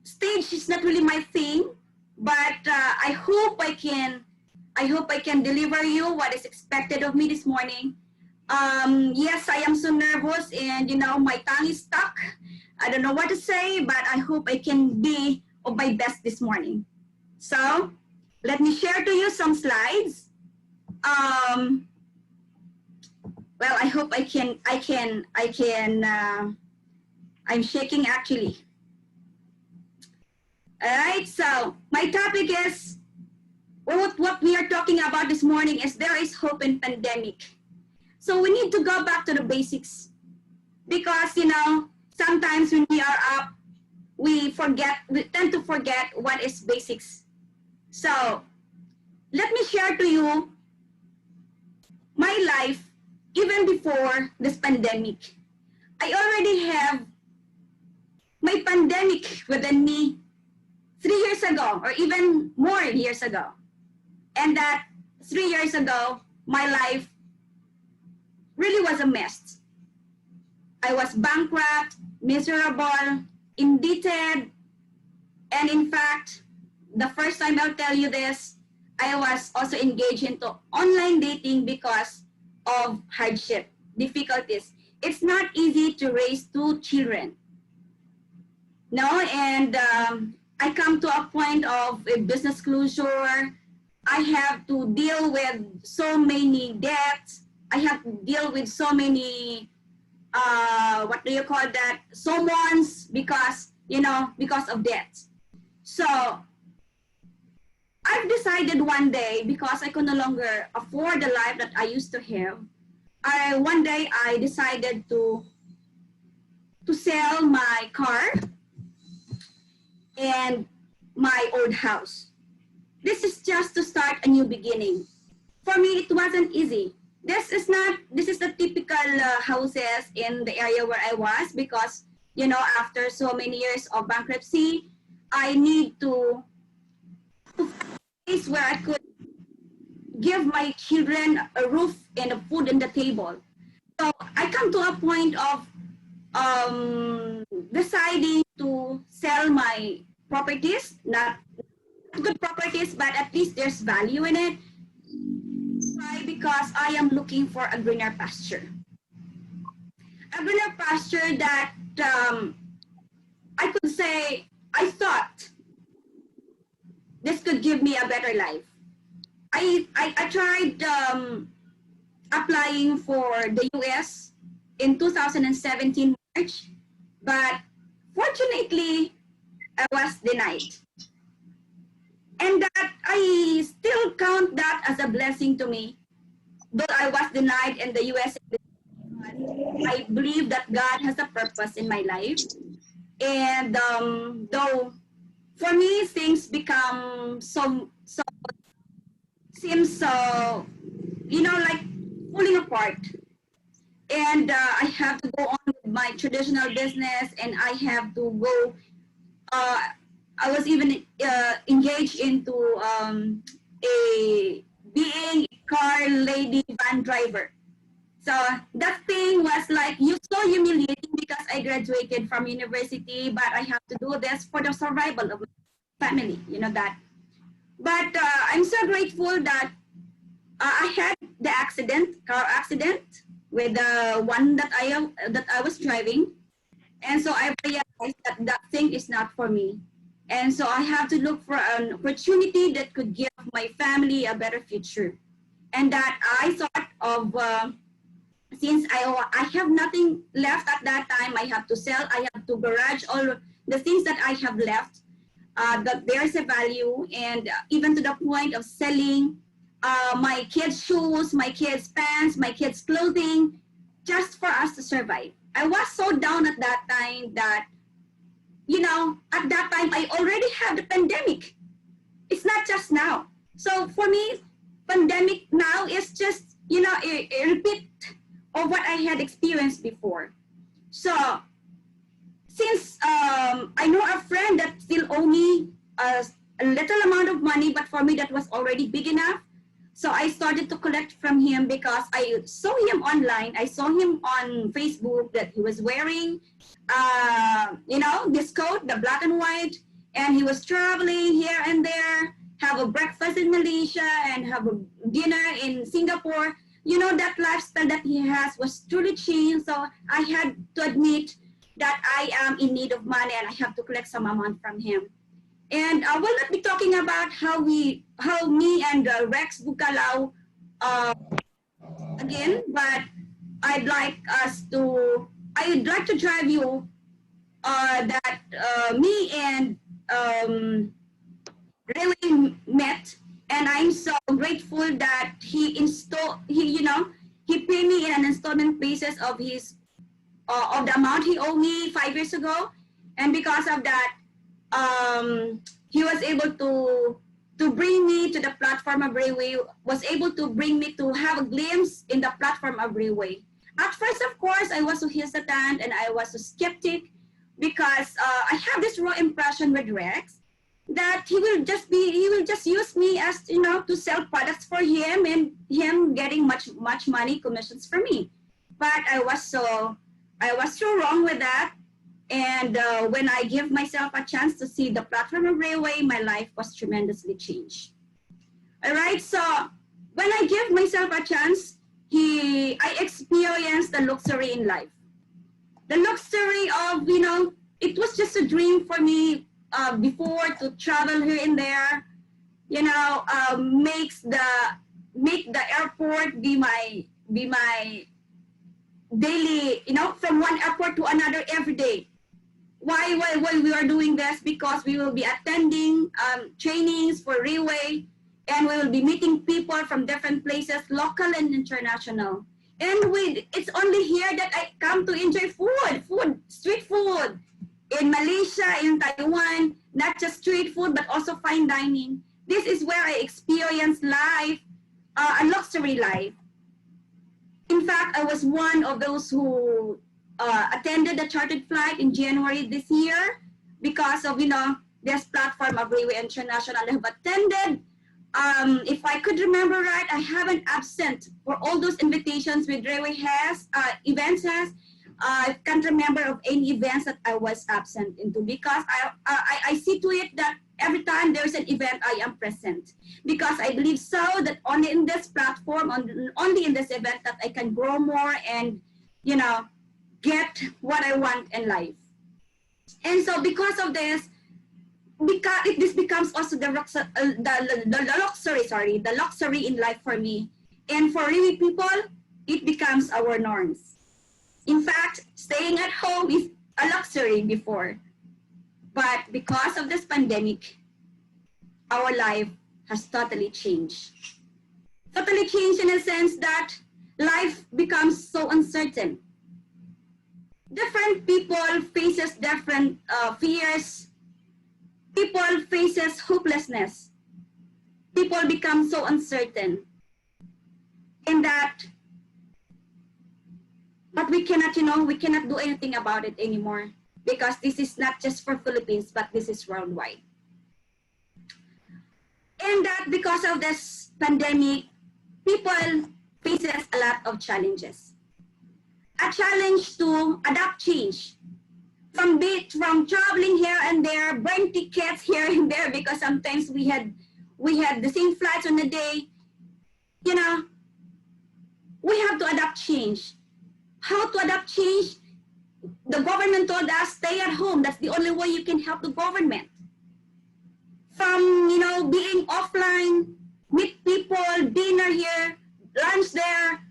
Stage is not really my thing, but I hope I can deliver you what is expected of me this morning. Yes, I am so nervous and my tongue is stuck. I don't know what to say, but I hope I can be of my best this morning. So let me share to you some slides. Well, I hope I'm shaking actually. All right, so my topic is, what we are talking about this morning is there is hope in pandemic. So we need to go back to the basics because, you know, sometimes when we are up, we tend to forget what is basics. So let me share to you my life even before this pandemic. I already have my pandemic within me 3 years ago or even more years ago. And that 3 years ago, my life really was a mess. I was bankrupt, miserable, indebted, and in fact, the first time I'll tell you this, I was also engaged into online dating because of hardship, difficulties. It's not easy to raise 2 children. No, and I come to a point of a business closure. I have to deal with so many debts. I have to deal with so many, what do you call that? Summons because, you know, because of debts. So I've decided one day, because I could no longer afford the life that I used to have, one day I decided to sell my car and my old house. This is just to start a new beginning. For me, it wasn't easy. This is the typical houses in the area where I was because, you know, after so many years of bankruptcy, I need to find a place where I could give my children a roof and a food on the table. So I come to a point of deciding to sell my properties, not good properties, but at least there's value in it. Why? Because I am looking for a greener pasture. A greener pasture that I could say, I thought this could give me a better life. I tried applying for the US in 2017 March, but fortunately, I was denied. And that I still count that as a blessing to me. Though I was denied in the US, I believe that God has a purpose in my life. And though for me things become seems so, you know, like falling apart. And I have to go on with my traditional business, and I have to go. I was even engaged into being a car lady van driver. So that thing was like so humiliating because I graduated from university, but I have to do this for the survival of my family, you know that. But I'm so grateful that I had the car accident with the one that I was driving. And so I realized that that thing is not for me. And so I have to look for an opportunity that could give my family a better future. And that I thought of, since I have nothing left at that time, I have to sell, I have to garage all the things that I have left, that there's a value, and even to the point of selling my kids' shoes, my kids' pants, my kids' clothing, just for us to survive. I was so down at that time that, you know, at that time, I already had the pandemic. It's not just now. So for me, pandemic now is just, you know, a repeat of what I had experienced before. So since I know a friend that still owe me a little amount of money, but for me that was already big enough. So I started to collect from him because I saw him online. I saw him on Facebook that he was wearing, you know, this coat, the black and white, and he was traveling here and there, have a breakfast in Malaysia and have a dinner in Singapore. You know, that lifestyle that he has was truly changed. So I had to admit that I am in need of money and I have to collect some amount from him. And I will not be talking about how me and Rex Bukalao again, but I'd like to drive you that me and really met, and I'm so grateful that he paid me in an installment basis of his of the amount he owed me 5 years ago, and because of that, he was able to bring me to the platform of Railway, was able to bring me to have a glimpse in the platform of Railway. At first, of course, I was so hesitant and I was so skeptic because I have this raw impression with Rex that he will just use me as, to sell products for him and him getting much money commissions for me. But I was so wrong with that. And when I give myself a chance to see the platform of Railway, my life was tremendously changed. All right, so when I give myself a chance, I experienced the luxury in life. The luxury of, it was just a dream for me before to travel here and there, make the airport be my daily, from one airport to another every day. Why we are doing this? Because we will be attending trainings for Railway, and we will be meeting people from different places, local and international. And it's only here that I come to enjoy food, street food. In Malaysia, in Taiwan, not just street food, but also fine dining. This is where I experience life, a luxury life. In fact, I was one of those who attended the chartered flight in January this year because of, this platform of Railway International. I have attended. If I could remember right, I haven't absent for all those invitations with Railway events has. I can't remember of any events that I was absent into because I see to it that every time there's an event, I am present. Because I believe so that only in this platform, only in this event that I can grow more and, get what I want in life. And so because of this, this becomes also the luxury in life for me. And for really people, it becomes our norms. In fact, staying at home is a luxury before. But because of this pandemic, our life has totally changed. Totally changed in a sense that life becomes so uncertain. Different people faces different fears. People faces hopelessness. People become so uncertain. In that, but we cannot do anything about it anymore because this is not just for Philippines, but this is worldwide. And that because of this pandemic, people faces a lot of challenges. A challenge to adapt change. From traveling here and there, buying tickets here and there because sometimes we had the same flights on the day. We have to adapt change. How to adapt change? The government told us, stay at home. That's the only way you can help the government. From, being offline, meet people, dinner here, lunch there,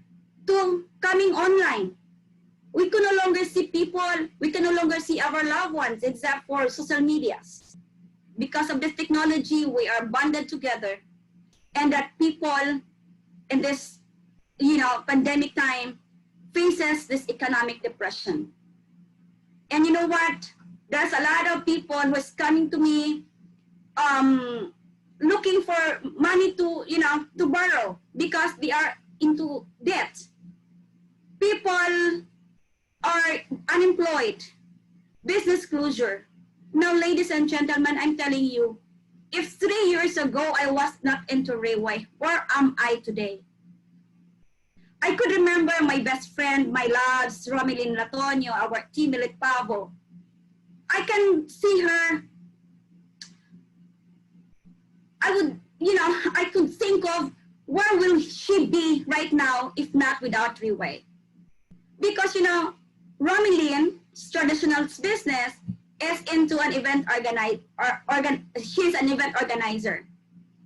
to coming online. We can no longer see people, we can no longer see our loved ones except for social medias. Because of this technology, we are bonded together. And that people in this, pandemic time faces this economic depression. And you know what? There's a lot of people who is coming to me looking for money to borrow because they are into debt. People are unemployed, business closure. Now, ladies and gentlemen, I'm telling you, if 3 years ago I was not into Railway, where am I today? I could remember my best friend, my loves, Romelyn Latonio, our team Milit Pavo. I can see her. I could think of where will she be right now if not without Railway. Because, Romelyn's traditional business is into an event she's an event organizer.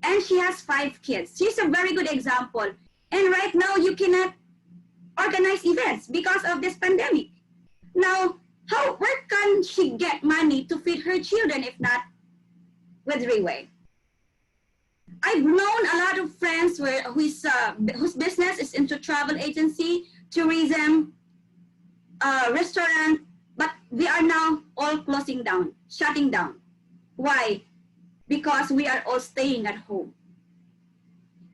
And she has 5 kids. She's a very good example. And right now you cannot organize events because of this pandemic. Now, where can she get money to feed her children if not with Rayway? I've known a lot of friends whose business is into travel agency, tourism, restaurant, but they are now all closing down, shutting down. Why? Because we are all staying at home.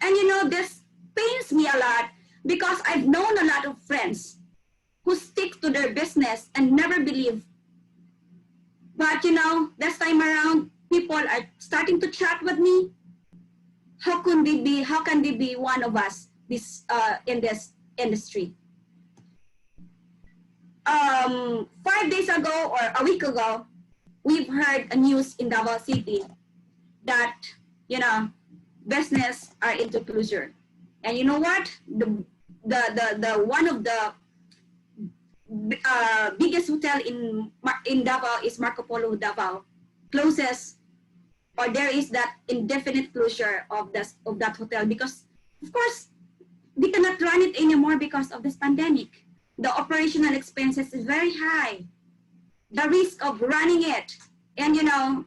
And you know, this pains me a lot because I've known a lot of friends who stick to their business and never believe. But you know, this time around, people are starting to chat with me. How can they be one of us in this industry? 5 days ago or a week ago, we've heard a news in Davao City that, you know, business are into closure. And you know what? The one of the biggest hotel in Davao is Marco Polo Davao closes, or there is that indefinite closure of that hotel because, of course, they cannot run it anymore because of this pandemic. The operational expenses is very high. The risk of running it, and you know,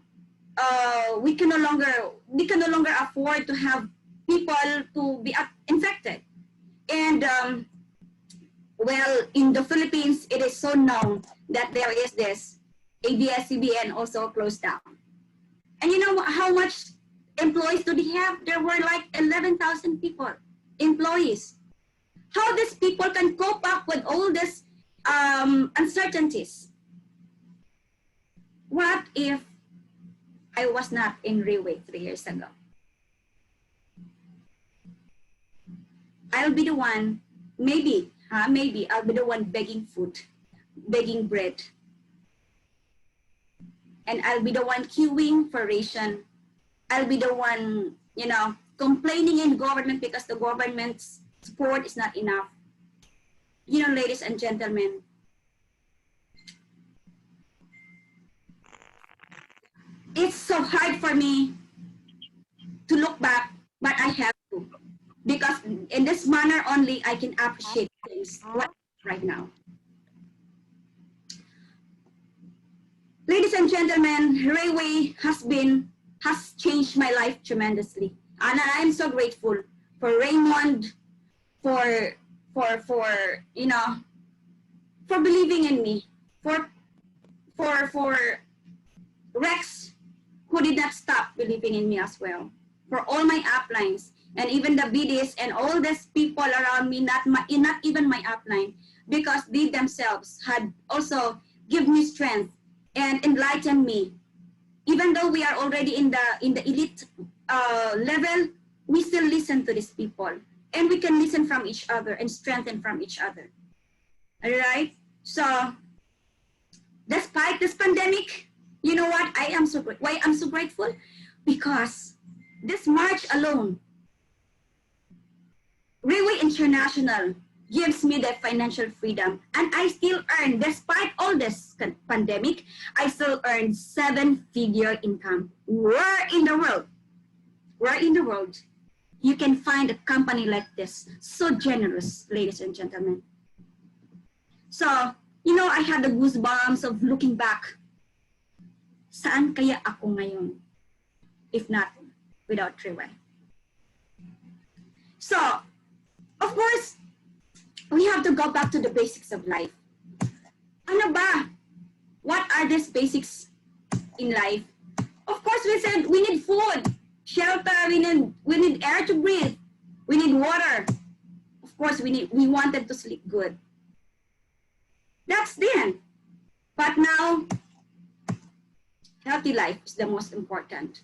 we can no longer afford to have people to be infected. And well, in the Philippines, it is so known that there is this ABS-CBN also closed down. And you know how much employees do they have? There were like 11,000 people, employees. How these people can cope up with all these uncertainties? What if I was not in Rayway 3 years ago? I'll be the one, maybe I'll be the one begging food, begging bread. And I'll be the one queuing for ration. I'll be the one, you know, complaining in government because the government's support is not enough. You know, ladies and gentlemen, it's so hard for me to look back, but I have to. Because in this manner only, I can appreciate things right now. Ladies and gentlemen, Rayway has changed my life tremendously. And I'm so grateful for Raymond, for you know, for believing in me, for Rex, who did not stop believing in me as well, for all my uplines, and even the BDs and all these people around me, not even my upline, because they themselves had also given me strength and enlightened me. Even though we are already in the elite level, we still listen to these people, and we can listen from each other and strengthen from each other. All right. So, despite this pandemic, you know what? Why I'm so grateful? Because this March alone, Rayway International gives me the financial freedom, and I still earn, despite all this pandemic, I still earn 7-figure income. Where in the world you can find a company like this, so generous, ladies and gentlemen? So, you know, I had the goosebumps of looking back. Saan kaya ako ngayon, if not without Rayway? So, of course, we have to go back to the basics of life. Ano ba? What are these basics in life? Of course, we said we need food, shelter, we need air to breathe, we need water. Of course, we wanted to sleep good. That's then. But now, healthy life is the most important.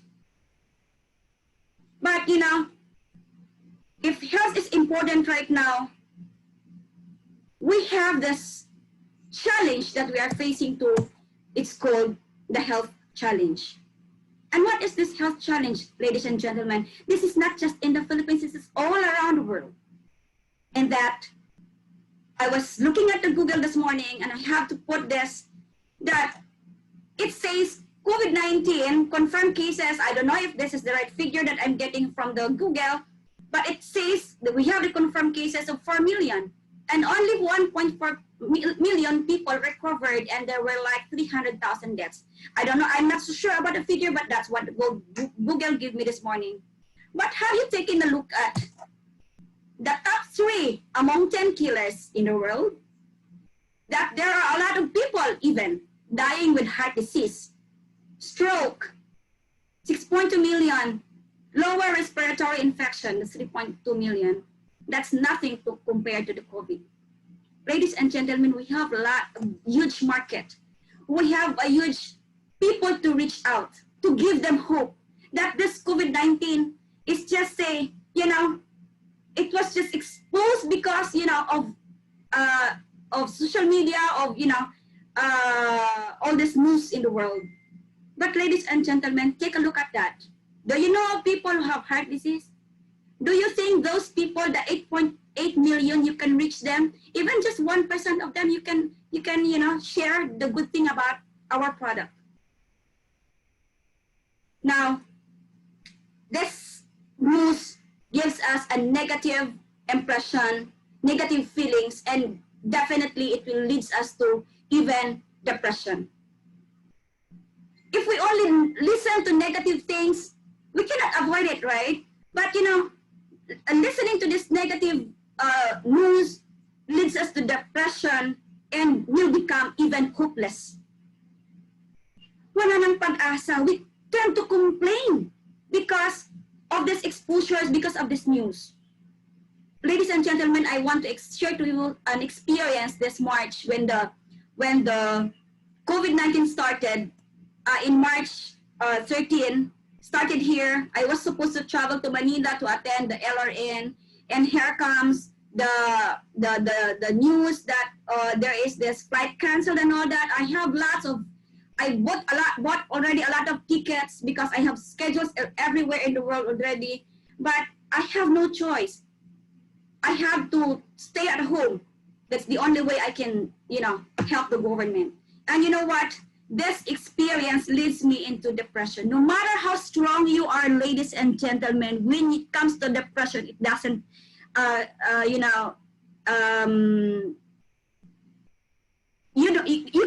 But you know, if health is important right now, we have this challenge that we are facing to, it's called the health challenge. And what is this health challenge, ladies and gentlemen? This is not just in the Philippines, this is all around the world. And that, I was looking at the Google this morning, and I have to put this, that it says COVID-19 confirmed cases. I don't know if this is the right figure that I'm getting from the Google, but it says that we have the confirmed cases of 4 million and only 1.4 million people recovered, and there were like 300,000 deaths. I don't know, I'm not so sure about the figure, but that's what Google gave me this morning. But have you taken a look at the top 3 among 10 killers in the world? That there are a lot of people even dying with heart disease, stroke, 6.2 million, lower respiratory infection, 3.2 million. That's nothing to compare to the COVID. Ladies and gentlemen, we have a huge market. We have a huge people to reach out, to give them hope that this COVID-19 is just it was just exposed because, of social media, of, all this news in the world. But ladies and gentlemen, take a look at that. Do you know people who have heart disease? Do you think those people, the 8.8 million, you can reach them? Even just 1% of them, you can share the good thing about our product. Now, this news gives us a negative impression, negative feelings, and definitely it will lead us to even depression. If we only listen to negative things, we cannot avoid it, right? But listening to this negative news leads us to depression and will become even hopeless. Wala nang pag-asa. We tend to complain because of these exposures, because of this news. Ladies and gentlemen, I want to share to you an experience this March when the COVID-19 started. In March 13, started here. I was supposed to travel to Manila to attend the LRN, and here comes the news that there is this flight canceled and all that. I bought already a lot of tickets because I have schedules everywhere in the world already, but I have no choice. I have to stay at home. That's the only way I can, help the government. And you know what? This experience leads me into depression. No matter how strong you are, ladies and gentlemen, when it comes to depression, it doesn't, you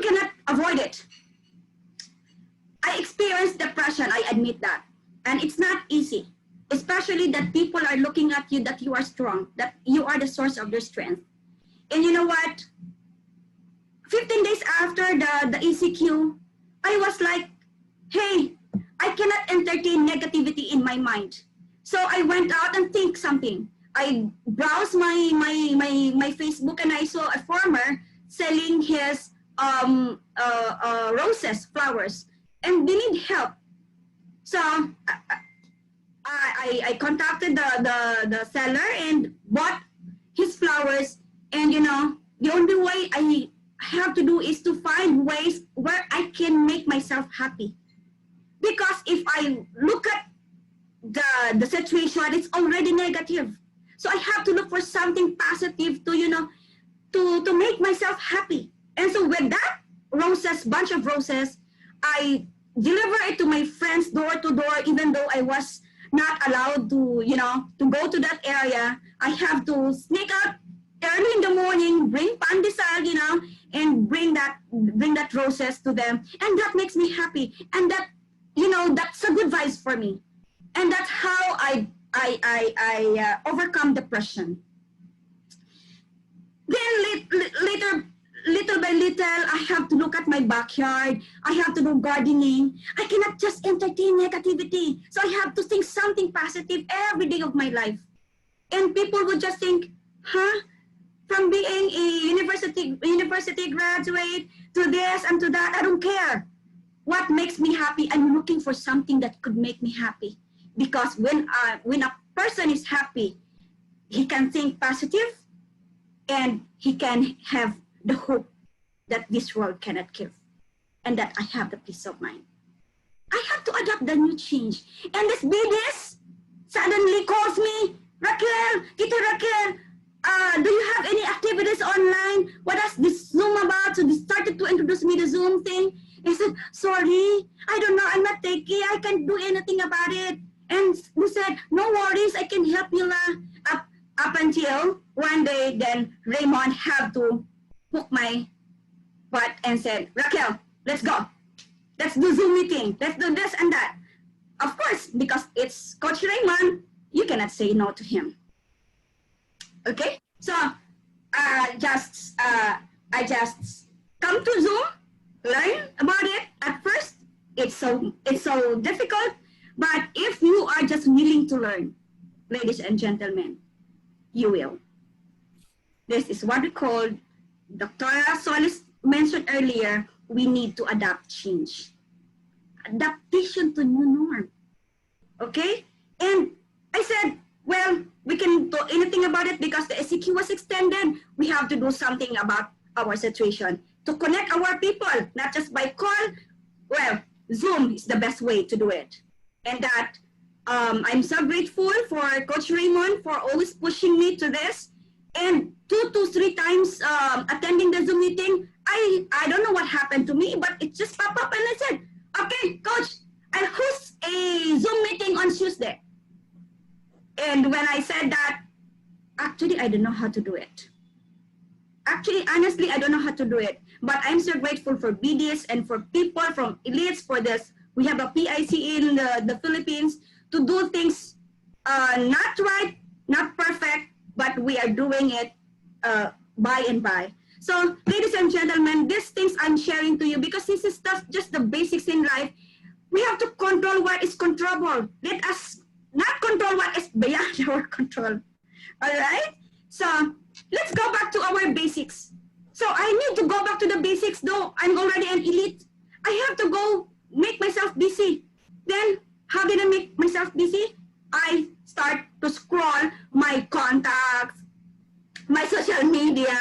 cannot avoid it. I experienced depression, I admit that. And it's not easy, especially that people are looking at you that you are strong, that you are the source of their strength. And you know what? 15 days after the ECQ, I was like, hey, I cannot entertain negativity in my mind. So I went out and think something. I browsed my Facebook and I saw a farmer selling his roses, flowers, and they need help. So I contacted the seller and bought his flowers. And the only way I have to do is to find ways where I can make myself happy. Because if I look at the situation, it's already negative. So I have to look for something positive to, to make myself happy. And so with that bunch of roses, I deliver it to my friends door to door, even though I was not allowed to, to go to that area. I have to sneak out early in the morning, bring pandesal, and bring that roses to them. And that makes me happy. And that, that's a good vibes for me. And that's how I overcome depression. Then little by little, I have to look at my backyard. I have to do gardening. I cannot just entertain negativity. So I have to think something positive every day of my life. And people would just think, huh? From being a university graduate to this and to that, I don't care. What makes me happy? I'm looking for something that could make me happy. Because when a person is happy, he can think positive and he can have the hope that this world cannot give, and that I have the peace of mind. I have to adapt the new change. And this BDS suddenly calls me, Raquel, Tita Raquel, do you have any activities online? What is this Zoom about? So they started to introduce me the Zoom thing. He said, sorry, I don't know, I'm not techie, I can't do anything about it. And we said, no worries, I can help you up until one day, then Raymond had to hook my butt and said, Raquel, let's go. Let's do Zoom meeting. Let's do this and that. Of course, because it's Coach Raymond, you cannot say no to him. Okay? So I just come to Zoom, learn about it. At first, it's so difficult, but if you are just willing to learn, ladies and gentlemen, you will. This is what we call, Dr. Solis mentioned earlier, we need to adapt change. Adaptation to new norm. Okay? And I said, well, we can do anything about it because the SEQ was extended. We have to do something about our situation to connect our people, not just by call. Well, Zoom is the best way to do it. And that I'm so grateful for Coach Raymond for always pushing me to this. And 2 to 3 times attending the Zoom meeting, I don't know what happened to me, but it just popped up and I said, okay, Coach, I'll host a Zoom meeting on Tuesday. And when I said that, actually, I don't know how to do it. Actually, honestly, I don't know how to do it. But I'm so grateful for BDS and for people from Elites for this. We have a PIC in the Philippines to do things not right, not perfect, but we are doing it by and by. So, ladies and gentlemen, these things I'm sharing to you because this is just the basics in life. We have to control what is controllable. Let us not control what is beyond our control. All right? So, let's go back to our basics. So, I need to go back to the basics though. I'm already an elite. I have to go make myself busy. Then, how did I make myself busy? I start to scroll my contacts, my social media,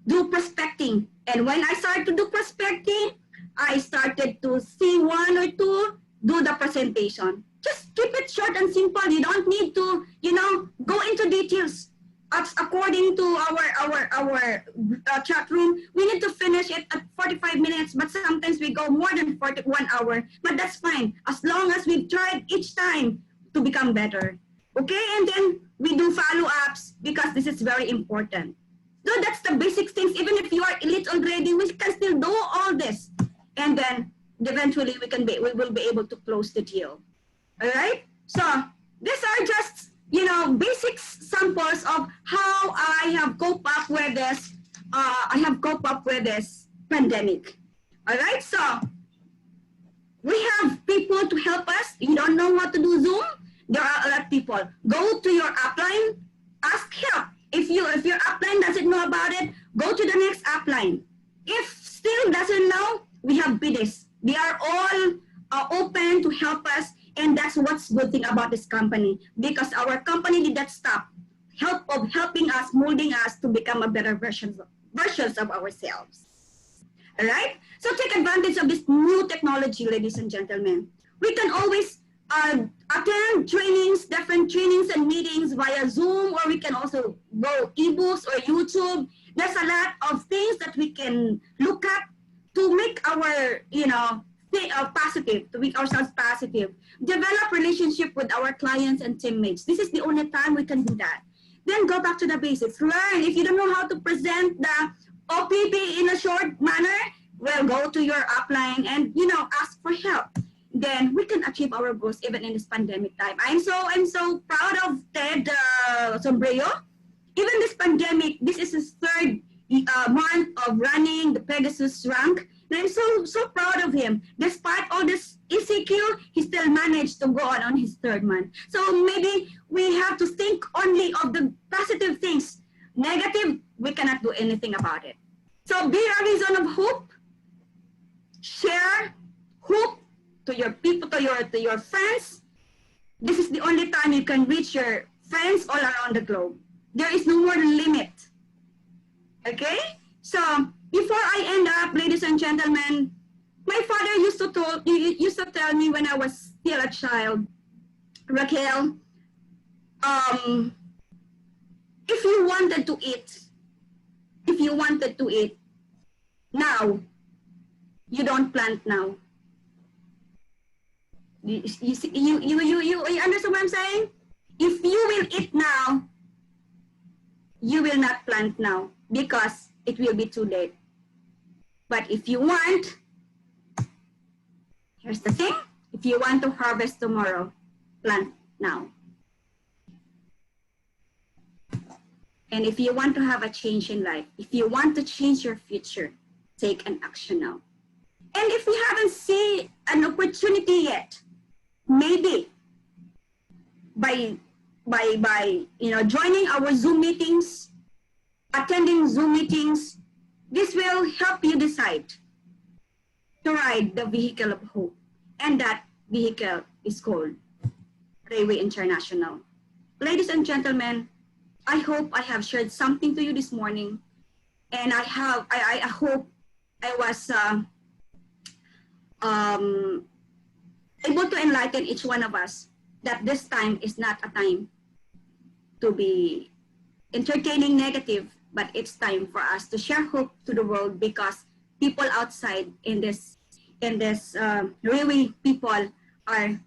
do prospecting. And when I started to do prospecting, I started to see 1 or 2 do the presentation. Just keep it short and simple. You don't need to, go into details. According to our chat room, we need to finish it at 45 minutes, but sometimes we go more than 1 hour. But that's fine, as long as we've tried each time to become better. Okay, and then we do follow-ups because this is very important. So that's the basic things. Even if you are elite already, we can still do all this. And then eventually we will be able to close the deal. All right? So these are just, basic samples of how I have coped up with this. Pandemic. All right? So we have people to help us. You don't know how to do Zoom? There are a lot of people. Go to your upline, ask help. If your upline doesn't know about it, go to the next upline. If still doesn't know, we have BDS. They are all open to help us, and that's what's good thing about this company, because our company did not stop helping us, molding us to become a better versions of ourselves. All right? So take advantage of this new technology, ladies and gentlemen. We can always attend trainings, different trainings and meetings via Zoom, or we can also go ebooks or YouTube. There's a lot of things that we can look at to make our, positive, to make ourselves positive. Develop relationship with our clients and teammates. This is the only time we can do that. Then go back to the basics. Learn. If you don't know how to present the OPP in a short manner, well, go to your upline and, ask for help. Then we can achieve our goals even in this pandemic time. I'm so proud of Ted Sombrero. Even this pandemic, this is his 3rd month of running the Pegasus rank. And I'm so proud of him. Despite all this ECQ, he still managed to go on his 3rd month. So maybe we have to think only of the positive things. Negative, we cannot do anything about it. So be a reason of hope. Share hope to your people, to your friends. This is the only time you can reach your friends all around the globe. There is no more limit. Okay? So before I end up, ladies and gentlemen, my father used to tell me when I was still a child, Raquel, if you wanted to eat, now you don't plant now. You understand what I'm saying? If you will eat now, you will not plant now because it will be too late. But if you want, here's the thing, if you want to harvest tomorrow, plant now. And if you want to have a change in life, if you want to change your future, take an action now. And if you haven't seen an opportunity yet, maybe by joining our Zoom meetings, attending Zoom meetings, this will help you decide to ride the vehicle of hope. And that vehicle is called Railway International. Ladies and gentlemen, I hope I have shared something to you this morning. And I hope I was able to enlighten each one of us that this time is not a time to be entertaining negative, but it's time for us to share hope to the world, because people outside in this railway people are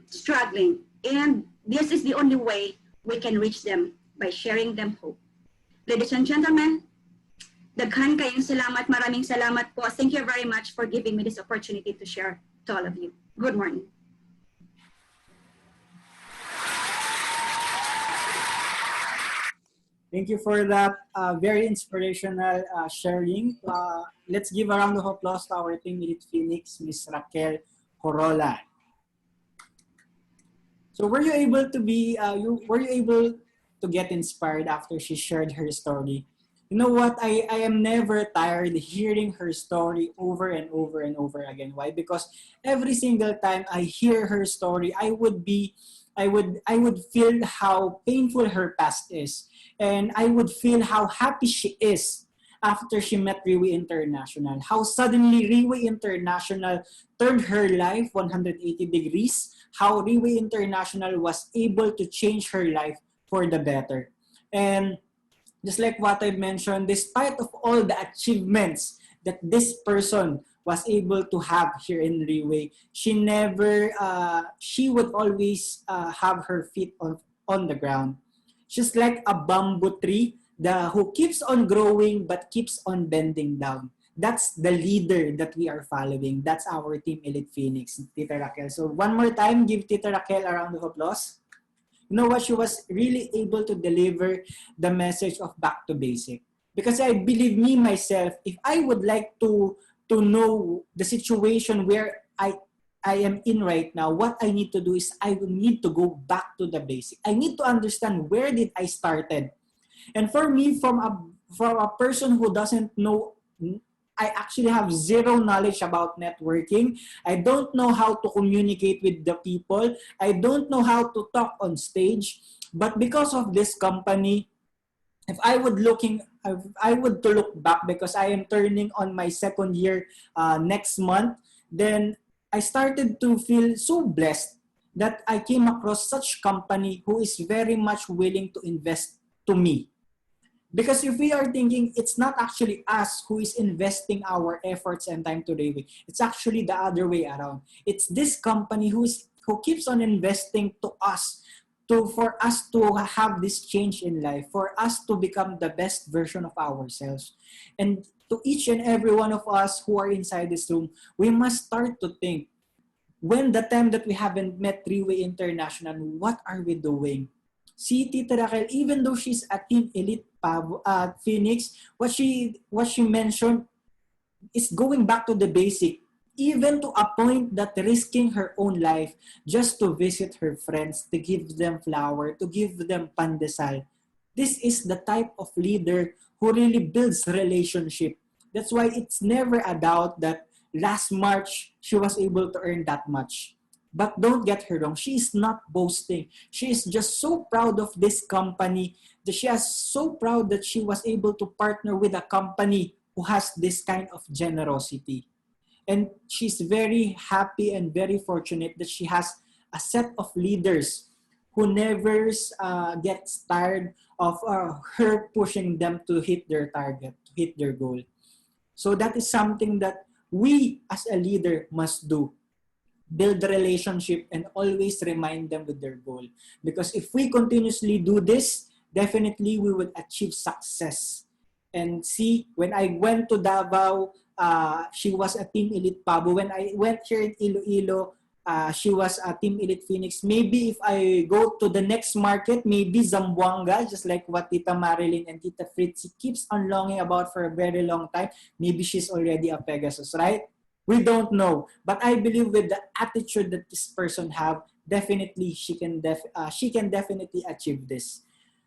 struggling, and this is the only way we can reach them, by sharing them hope. Ladies and gentlemen, daghan kayong salamat, maraming salamat po. Thank you very much for giving me this opportunity to share to all of you. Good morning. Thank you for that very inspirational sharing. Let's give a round of applause to our Team Elite Phoenix, Ms. Raquel Corolla. So were you able to get inspired after she shared her story? You know what? I am never tired hearing her story over and over and over again. Why? Because every single time I hear her story, I would feel how painful her past is. And I would feel how happy she is after she met Riwi International. How suddenly Riwi International turned her life 180 degrees. How Riwi International was able to change her life for the better. And just like what I mentioned, despite of all the achievements that this person was able to have here in Riwi, she would always have her feet on the ground. She's like a bamboo tree who keeps on growing but keeps on bending down. That's the leader that we are following. That's our Team Elite Phoenix, Tita Raquel. So one more time, give Tita Raquel a round of applause. You know what? She was really able to deliver the message of back to basic. Because I believe me, myself, if I would like to know the situation where I am in right now, what I need to do is I will need to go back to the basic. I need to understand where did I started. And for me, from a person who doesn't know, I actually have zero knowledge about networking. I don't know how to communicate with the people. I don't know how to talk on stage. But because of this company, if I would to look back, because I am turning on my second year next month, then I started to feel so blessed that I came across such company who is very much willing to invest to me. Because if we are thinking, it's not actually us who is investing our efforts and time to Riwi. It's actually the other way around. It's this company who keeps on investing to us, for us to have this change in life, for us to become the best version of ourselves. And to each and every one of us who are inside this room, we must start to think, when the time that we haven't met Riwi International, what are we doing? See, Tita Raquel, even though she's a Team Elite Phoenix, what she mentioned is going back to the basic, even to a point that risking her own life just to visit her friends, to give them flower, to give them pandesal. This is the type of leader who really builds relationship. That's why it's never a doubt that last March, she was able to earn that much. But don't get her wrong, she is not boasting. She is just so proud of this company, that she is so proud that she was able to partner with a company who has this kind of generosity. And she's very happy and very fortunate that she has a set of leaders who never gets tired of her pushing them to hit their target, to hit their goal. So that is something that we as a leader must do. Build the relationship and always remind them with their goal. Because if we continuously do this, definitely we would achieve success. And see, when I went to Davao, she was a Team Elite Pabo. When I went here in Iloilo, she was a Team Elite Phoenix. Maybe if I go to the next market, maybe Zamboanga, just like what Tita Marilyn and Tita Fritzy keeps on longing about for a very long time, maybe she's already a Pegasus, right? We don't know. But I believe with the attitude that this person have, definitely she can definitely achieve this.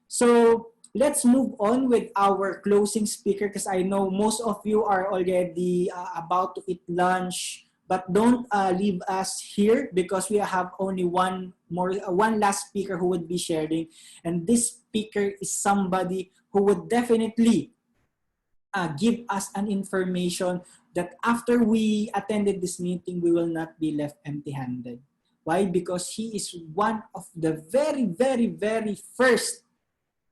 So let's move on with our closing speaker because I know most of you are already about to eat lunch, but don't leave us here because we have only one last speaker who would be sharing, and this speaker is somebody who would definitely give us an information that after we attended this meeting, we will not be left empty-handed. Why? Because he is one of the very, very, very first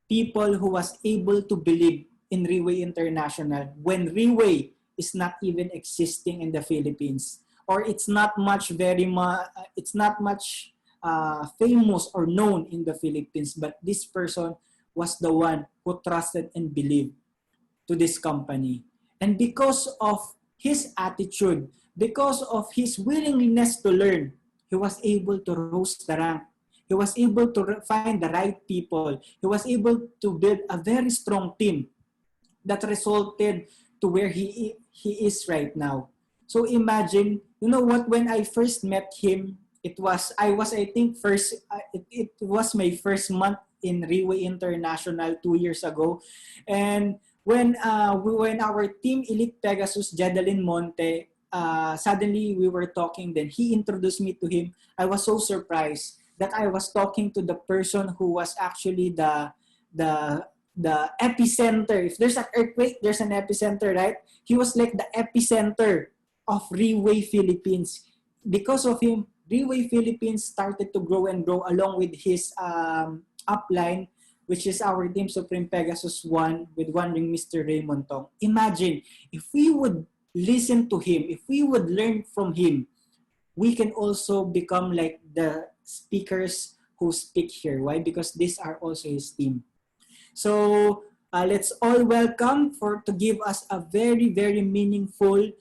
people who was able to believe in Riway International when Riway is not even existing in the Philippines, or it's not much famous or known in the Philippines. But this person was the one who trusted and believed to this company. And because of his attitude, because of his willingness to learn, he was able to rose the rank. He was able to find the right people. He was able to build a very strong team that resulted to where he is right now. So imagine, you know what, when I first met him, I think it was my first month in Riway International 2 years ago. And when our team Elite Pegasus, Jedeline Monte, suddenly we were talking, then he introduced me to him. I was so surprised that I was talking to the person who was actually the epicenter. If there's an earthquake, there's an epicenter, right? He was like the epicenter of Riway Philippines. Because of him, Riway Philippines started to grow and grow along with his upline, which is our Team Supreme Pegasus 1 with one ring Mr. Raymond Tong. Imagine, if we would listen to him, if we would learn from him, we can also become like the speakers who speak here. Why? Because these are also his team. So let's all welcome to give us a very, very meaningful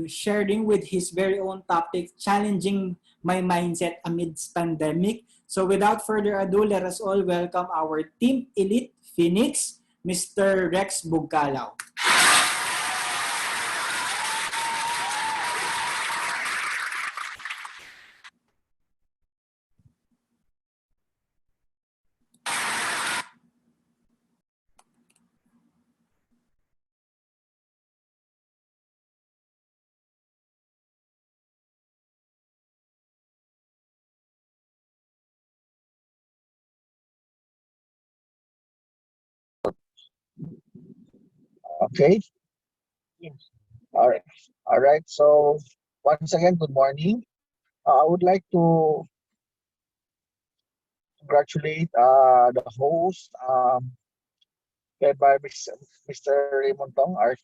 sharing with his very own topic, challenging my mindset amidst pandemic. So without further ado, let us all welcome our Team Elite Phoenix, Mr. Rex Bugcalaw. Okay. All right. All right. So once again, good morning. I would like to congratulate the host, led by Mr. Raymond Tong, our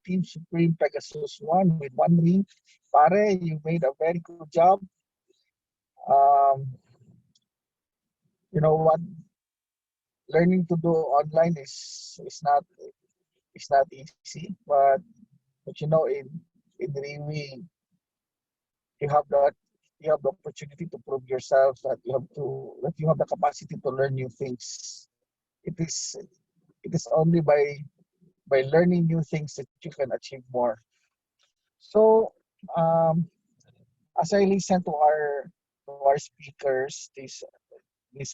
team Supreme Pegasus 1 with one ring. Pare, you made a very good job. Um, you know what? Learning to do online is not easy, but you know in Riwi you have that you have the opportunity to prove yourself that you have the capacity to learn new things. It is it is only by learning new things that you can achieve more. So um, as I listen to our speakers this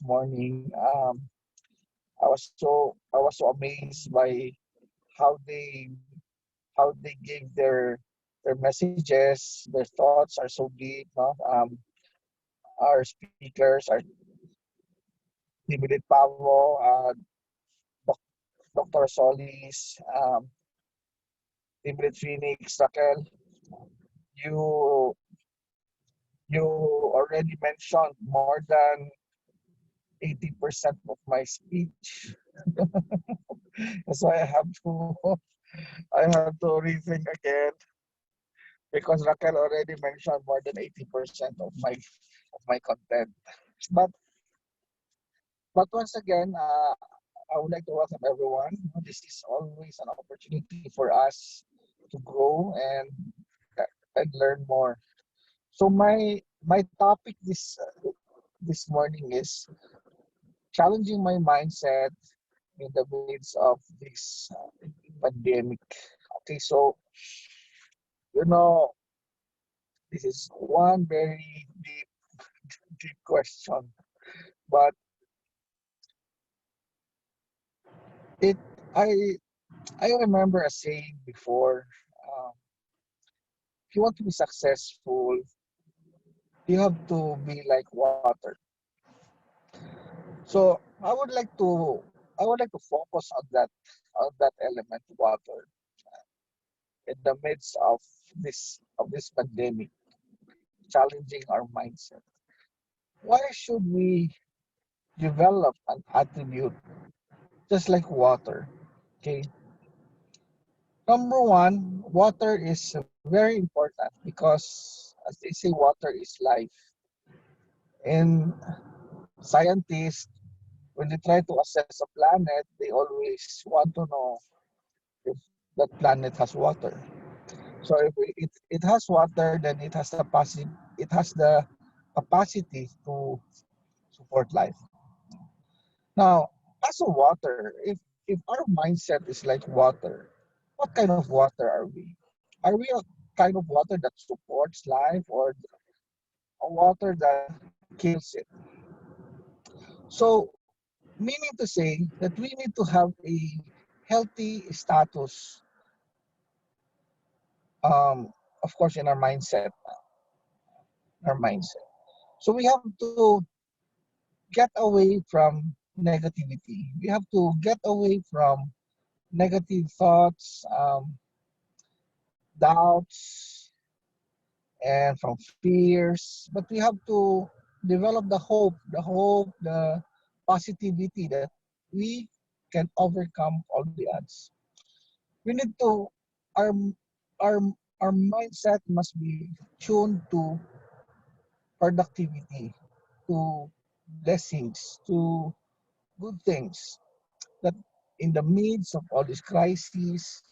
morning, I was so amazed by how they gave their messages, their thoughts are so deep. No? Our speakers, our Timidit Pavo, Dr. Solis, Timidit Phoenix, Raquel, you you already mentioned more than 80% of my speech. That's why I have to I have to rethink again because Raquel already mentioned more than 80% of my content. But but once again, I would like to welcome everyone. This is always an opportunity for us to grow and learn more. So my topic this morning is challenging my mindset in the midst of this pandemic. Okay, so you know this is one very deep question, but it I I remember a saying before. Um, if you want to be successful, you have to be like water. So I would like to focus on that element, water, in the midst of this pandemic, challenging our mindset. Why should we develop an attribute just like water? Okay. Number one, water is very important because, as they say, water is life. And scientists, when they try to assess a planet, they always want to know if that planet has water. So if it has water, then it has the capacity to support life. Now, as a water, if our mindset is like water, what kind of water are we? Are we a kind of water that supports life or a water that kills it? So, meaning to say that we need to have a healthy status, of course, in our mindset. So we have to get away from negativity. We have to get away from negative thoughts, doubts, and from fears. But we have to develop the positivity that we can overcome all the odds. We need to our our our mindset must be tuned to productivity, to blessings, to good things that in the midst of all these crises,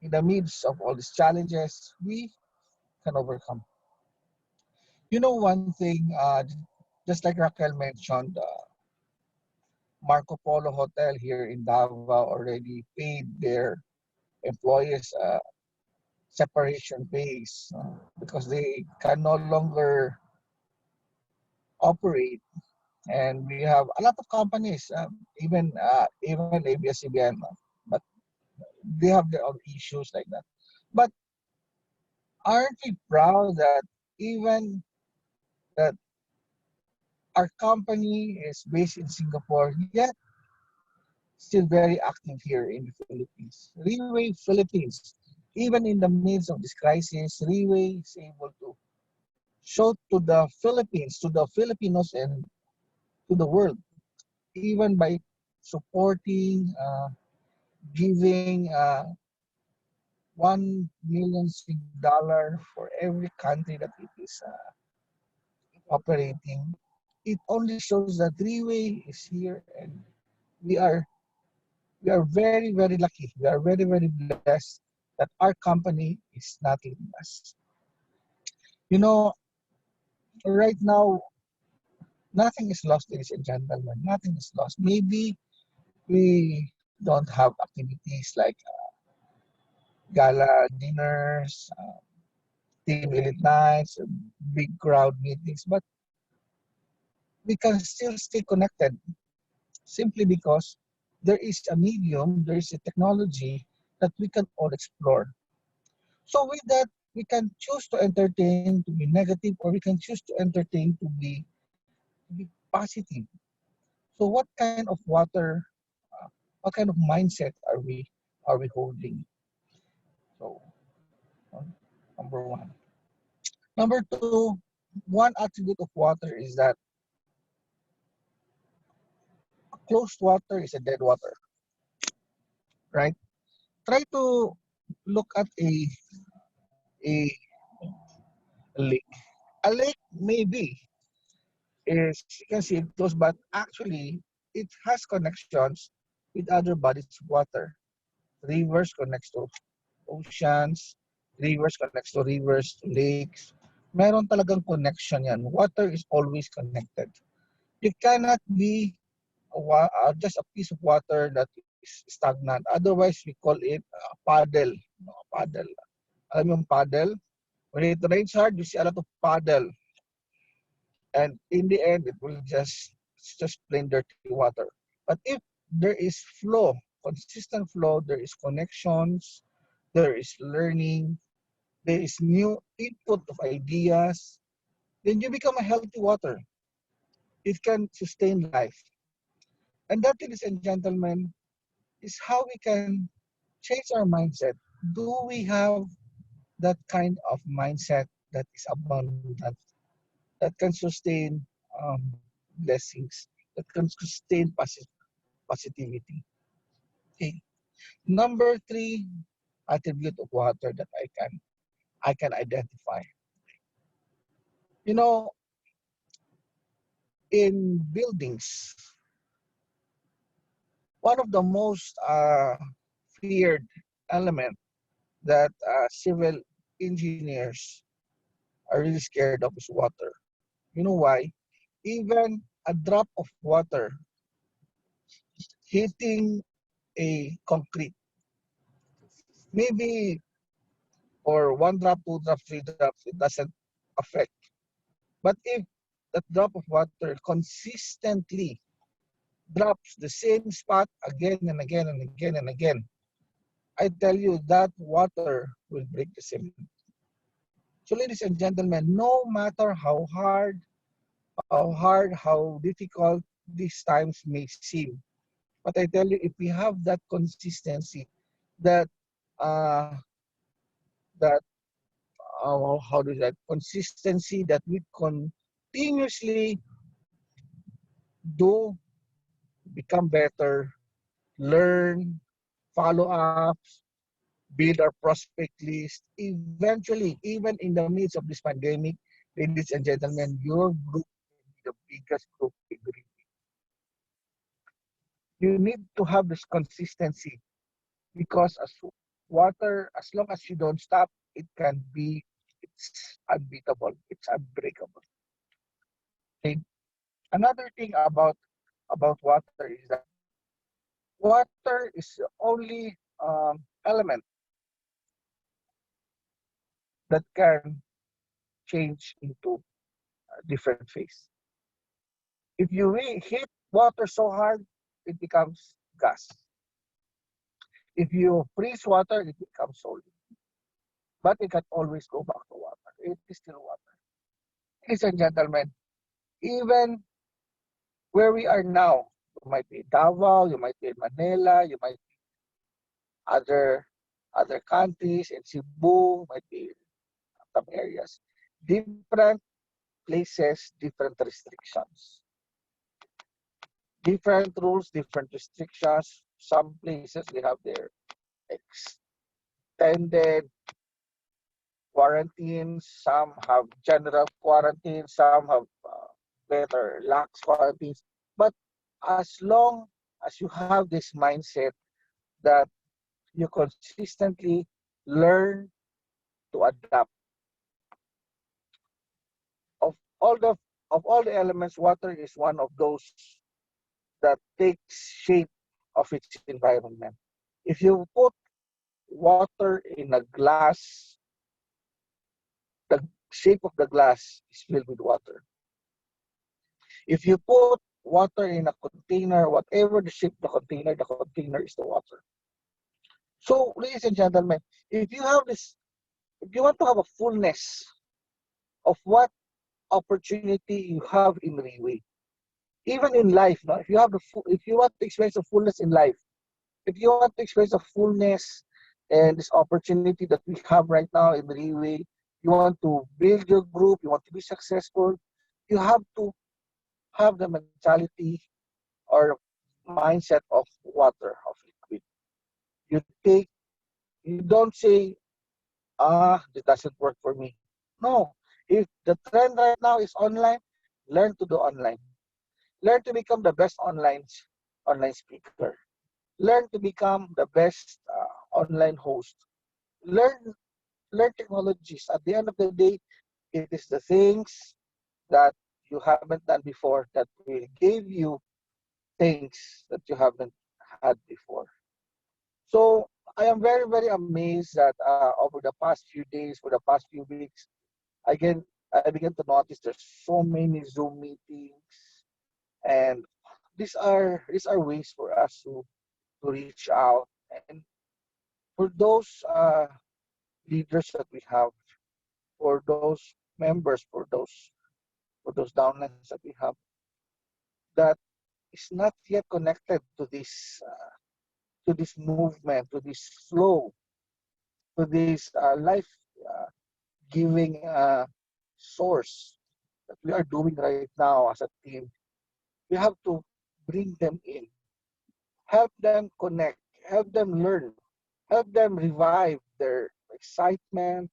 in the midst of all these challenges, we can overcome. You know, one thing, just like Raquel mentioned, Marco Polo Hotel here in Davao already paid their employees separation pays because they can no longer operate. And we have a lot of companies, even ABS-CBN, but they have their own issues like that. But aren't we proud that even that our company is based in Singapore, yet still very active here in the Philippines? Riway Philippines, even in the midst of this crisis, Riway is able to show to the Philippines, to the Filipinos, and to the world, even by supporting, giving 1 million for every country that it is operating. It only shows that Three-Way is here, and we are very lucky. We are very blessed that our company is not leaving us. You know, right now nothing is lost, ladies and gentlemen. Nothing is lost. Maybe we don't have activities like gala dinners, team elite nights, big crowd meetings, but we can still stay connected simply because there is a medium, there is a technology that we can all explore. So with that, we can choose to entertain to be negative, or we can choose to entertain to be positive. So what kind of water, what kind of mindset are we holding? So number one. Number two, one attribute of water is that closed water is a dead water, right? Try to look at a lake. A lake maybe is, you can see it goes, but actually it has connections with other bodies of water. Rivers connects to oceans, rivers connects to rivers, to lakes. Meron talagang connection yan. Water is always connected. You cannot be just a piece of water that is stagnant. Otherwise, we call it a paddle. No, a paddle. Alam mo yung paddle? When it rains hard, you see a lot of paddle. And in the end, it's just plain dirty water. But if there is flow, consistent flow, there is connections, there is learning, there is new input of ideas, then you become a healthy water. It can sustain life. And that, ladies and gentlemen, is how we can change our mindset. Do we have that kind of mindset that is abundant, that can sustain blessings, that can sustain positivity? Okay. Number 3 attribute of water that I can identify. You know, in buildings, one of the most feared element that civil engineers are really scared of is water. You know why? Even a drop of water hitting a concrete, maybe, or 1 drop, 2 drops, 3 drops, it doesn't affect. But if that drop of water consistently drops the same spot again and again and again and again, I tell you that water will break the cement. So, ladies and gentlemen, no matter how difficult these times may seem, but I tell you, if we have that consistency, that uh, that how do that consistency that we continuously do, become better, learn, follow ups, build our prospect list. Eventually, even in the midst of this pandemic, ladies and gentlemen, your group will be the biggest group in the region. You need to have this consistency, because as water, as long as you don't stop, it's unbeatable, it's unbreakable. Okay. Another thing about water is that water is the only element that can change into a different phase. If you hit water so hard, it becomes gas. If you freeze water, it becomes solid. But it can always go back to water. It is still water. Ladies and gentlemen, even where we are now, you might be in Davao, you might be in Manila, you might be other countries in Cebu, might be some areas. Different places, different restrictions. Different rules, different restrictions. Some places they have their extended quarantines, some have general quarantine, some have better lax quarantines. But as long as you have this mindset that you consistently learn to adapt, of all the elements, water is one of those that takes shape of its environment. If you put water in a glass, the shape of the glass is filled with water. If you put water in a container, whatever the shape of the container is the water. So, ladies and gentlemen, if you want to have a fullness of what opportunity you have in Riway, even in life, no? If you want to experience a fullness in life, if you want to experience a fullness and this opportunity that we have right now in Riway, you want to build your group, you want to be successful, you have to have the mentality or mindset of water, of liquid. You take You don't say, this doesn't work for me. No. If the trend right now is online, learn to do online. Learn to become the best online speaker. Learn to become the best online host. Learn learn technologies. At the end of the day, it is the things that you haven't done before that will give you things that you haven't had before. So I am very, very amazed that over the past few days, for the past few weeks, again, I began to notice there's so many Zoom meetings, and these are ways for us to reach out. And for those leaders that we have, for those members, for those downlines that we have, that is not yet connected to this movement, to this flow, to this life giving source that we are doing right now as a team. We have to bring them in, help them connect, help them learn, help them revive their excitement,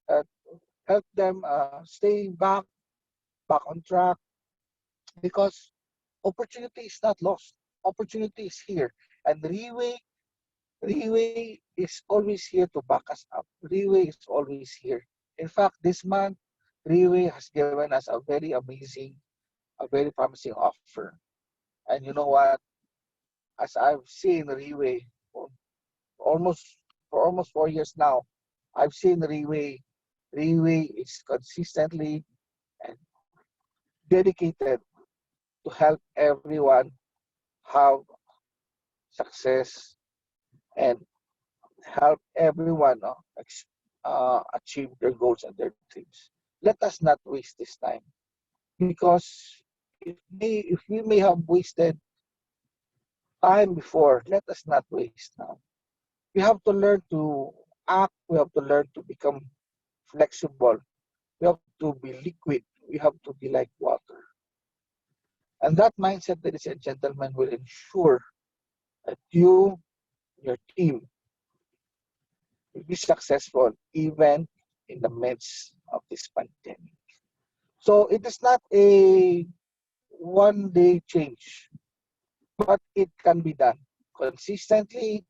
uh, help them stay back on track, because opportunity is not lost. Opportunity is here, and Riway is always here to back us up. Riway is always here. In fact, this month, Riway has given us a very amazing, a very promising offer. And you know what? As I've seen Riway for almost for almost 4 years now, I've seen Riway. Riway is consistently and dedicated to help everyone have success and help everyone achieve their goals and their dreams. Let us not waste this time, because if we may have wasted time before, let us not waste now. We have to learn to act. We have to learn to become flexible. We have to be liquid. We have to be like water. And that mindset, ladies and gentlemen, will ensure that you, your team, will be successful even in the midst of this pandemic. So it is not a one-day change, but it can be done consistently.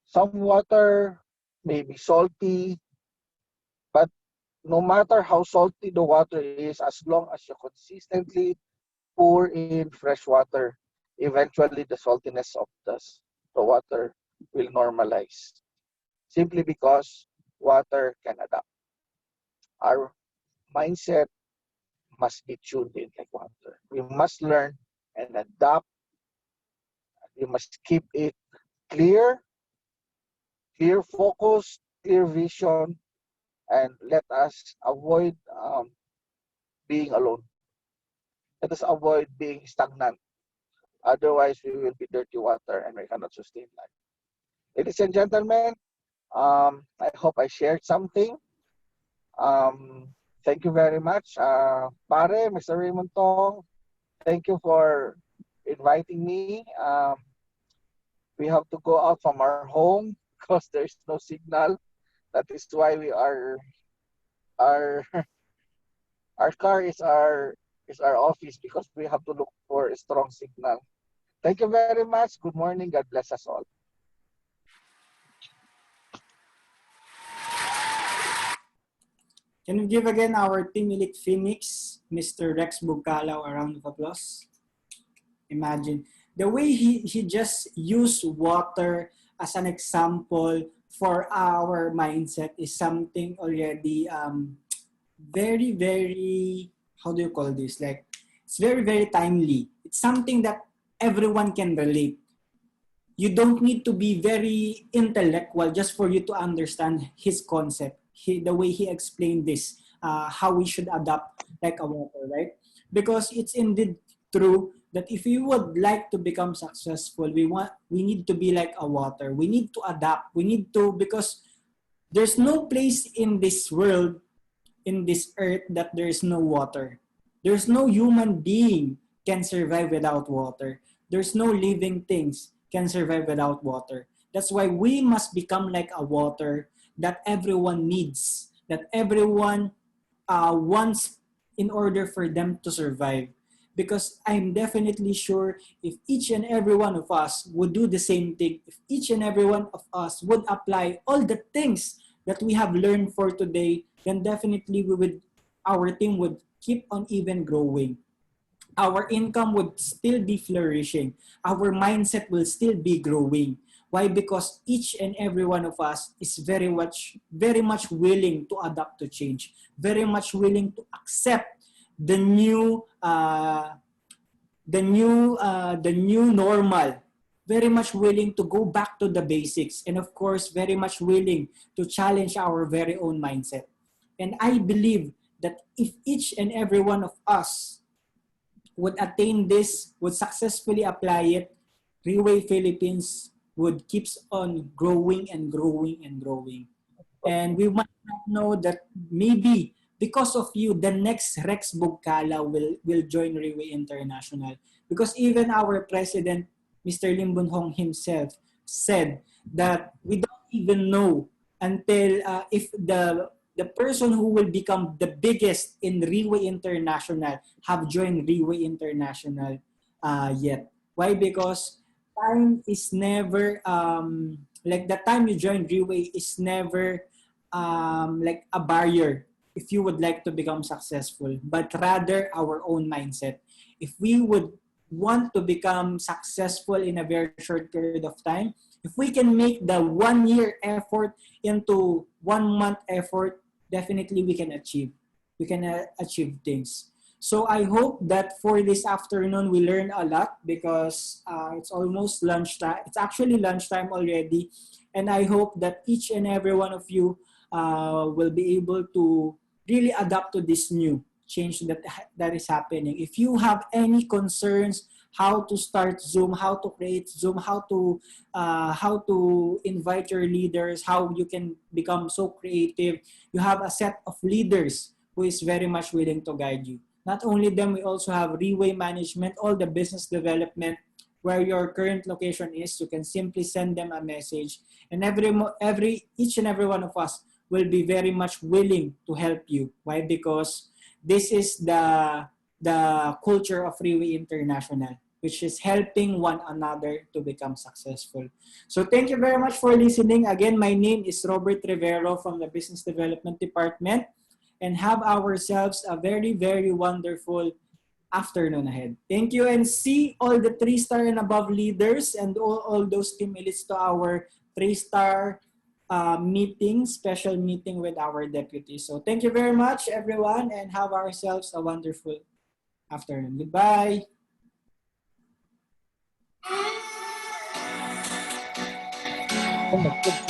Some water may be salty, but no matter how salty the water is, as long as you consistently pour in fresh water, eventually the saltiness of the water will normalize. Simply because water can adapt. Our mindset must be tuned in like water. We must learn and adapt. We must keep it clear, clear focus, clear vision, and let us avoid being alone. Let us avoid being stagnant. Otherwise, we will be dirty water and we cannot sustain life. Ladies and gentlemen, I hope I shared something. Thank you very much. Pare, Mr. Raymond Tong, thank you for inviting me. We have to go out from our home because there's no signal. That is why our our car is our office, because we have to look for a strong signal. Thank you very much. Good morning. God bless us all. Can we give again our Team Elite Phoenix, Mr. Rex Bugcalaw, a round of applause? Imagine the way he just used water as an example for our mindset is something already very, very, how do you call this? Like, it's very, very timely. It's something that everyone can relate. You don't need to be very intellectual just for you to understand his concept, the way he explained this, how we should adapt like a water, right? Because it's indeed true that if we would like to become successful, we need to be like a water. We need to adapt. We need to, because there's no place in this world, in this earth, that there is no water. There's no human being can survive without water. There's no living things can survive without water. That's why we must become like a water that everyone needs, that everyone wants in order for them to survive. Because I'm definitely sure if each and every one of us would do the same thing, if each and every one of us would apply all the things that we have learned for today, then definitely our team would keep on even growing. Our income would still be flourishing. Our mindset will still be growing. Why? Because each and every one of us is very much willing to adapt to change, very much willing to accept the new normal, very much willing to go back to the basics, and of course, very much willing to challenge our very own mindset. And I believe that if each and every one of us would attain this, would successfully apply it, Reway Philippines would keeps on growing and growing and growing. And we might not know that maybe because of you, the next Rex Bugkala will join Reway International. Because even our president, Mr. Lim Boon Hong himself, said that we don't even know until if the person who will become the biggest in Reway International have joined Reway International yet. Why? Because time is never like the time you join Reway is never like a barrier if you would like to become successful, but rather our own mindset. If we would want to become successful in a very short period of time, if we can make the 1 year effort into 1 month effort, definitely we can achieve. We can achieve things. So I hope that for this afternoon, we learned a lot because it's almost lunchtime. It's actually lunchtime already. And I hope that each and every one of you will be able to really adapt to this new change that is happening. If you have any concerns, how to start Zoom, how to create Zoom, how to invite your leaders, how you can become so creative, you have a set of leaders who is very much willing to guide you. Not only them, we also have Reway Management, all the business development, where your current location is. You can simply send them a message, and each and every one of us will be very much willing to help you. Why? Because this is the culture of Reway International, which is helping one another to become successful. So thank you very much for listening. Again, my name is Robert Rivero from the Business Development Department, and have ourselves a very, very wonderful afternoon ahead. Thank you, and see all the 3-star and above leaders and all those team elites to our 3-star special meeting with our deputies. So thank you very much, everyone, and have ourselves a wonderful afternoon. Goodbye. Oh my God,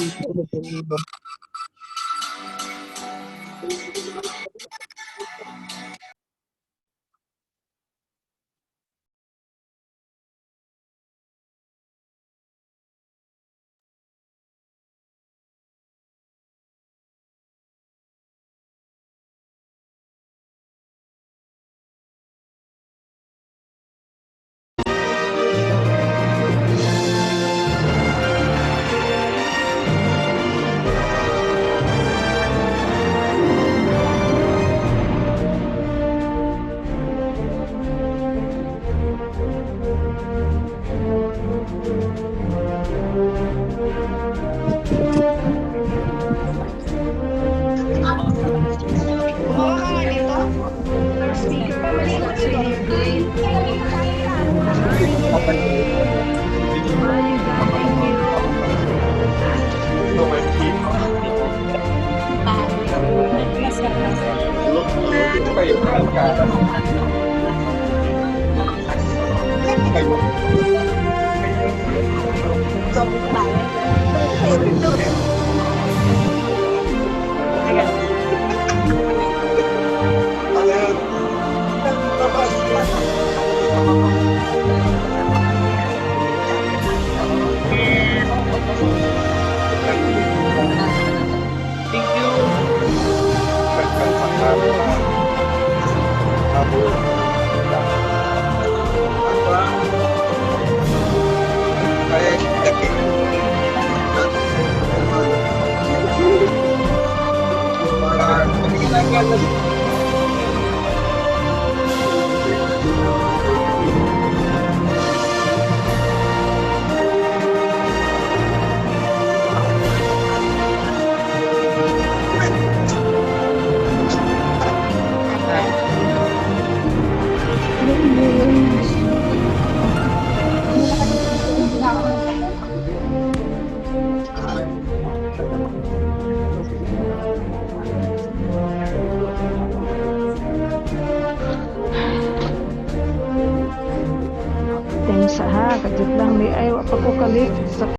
Apa? usa ha, kadyo lang may ay wa pa ko kali sa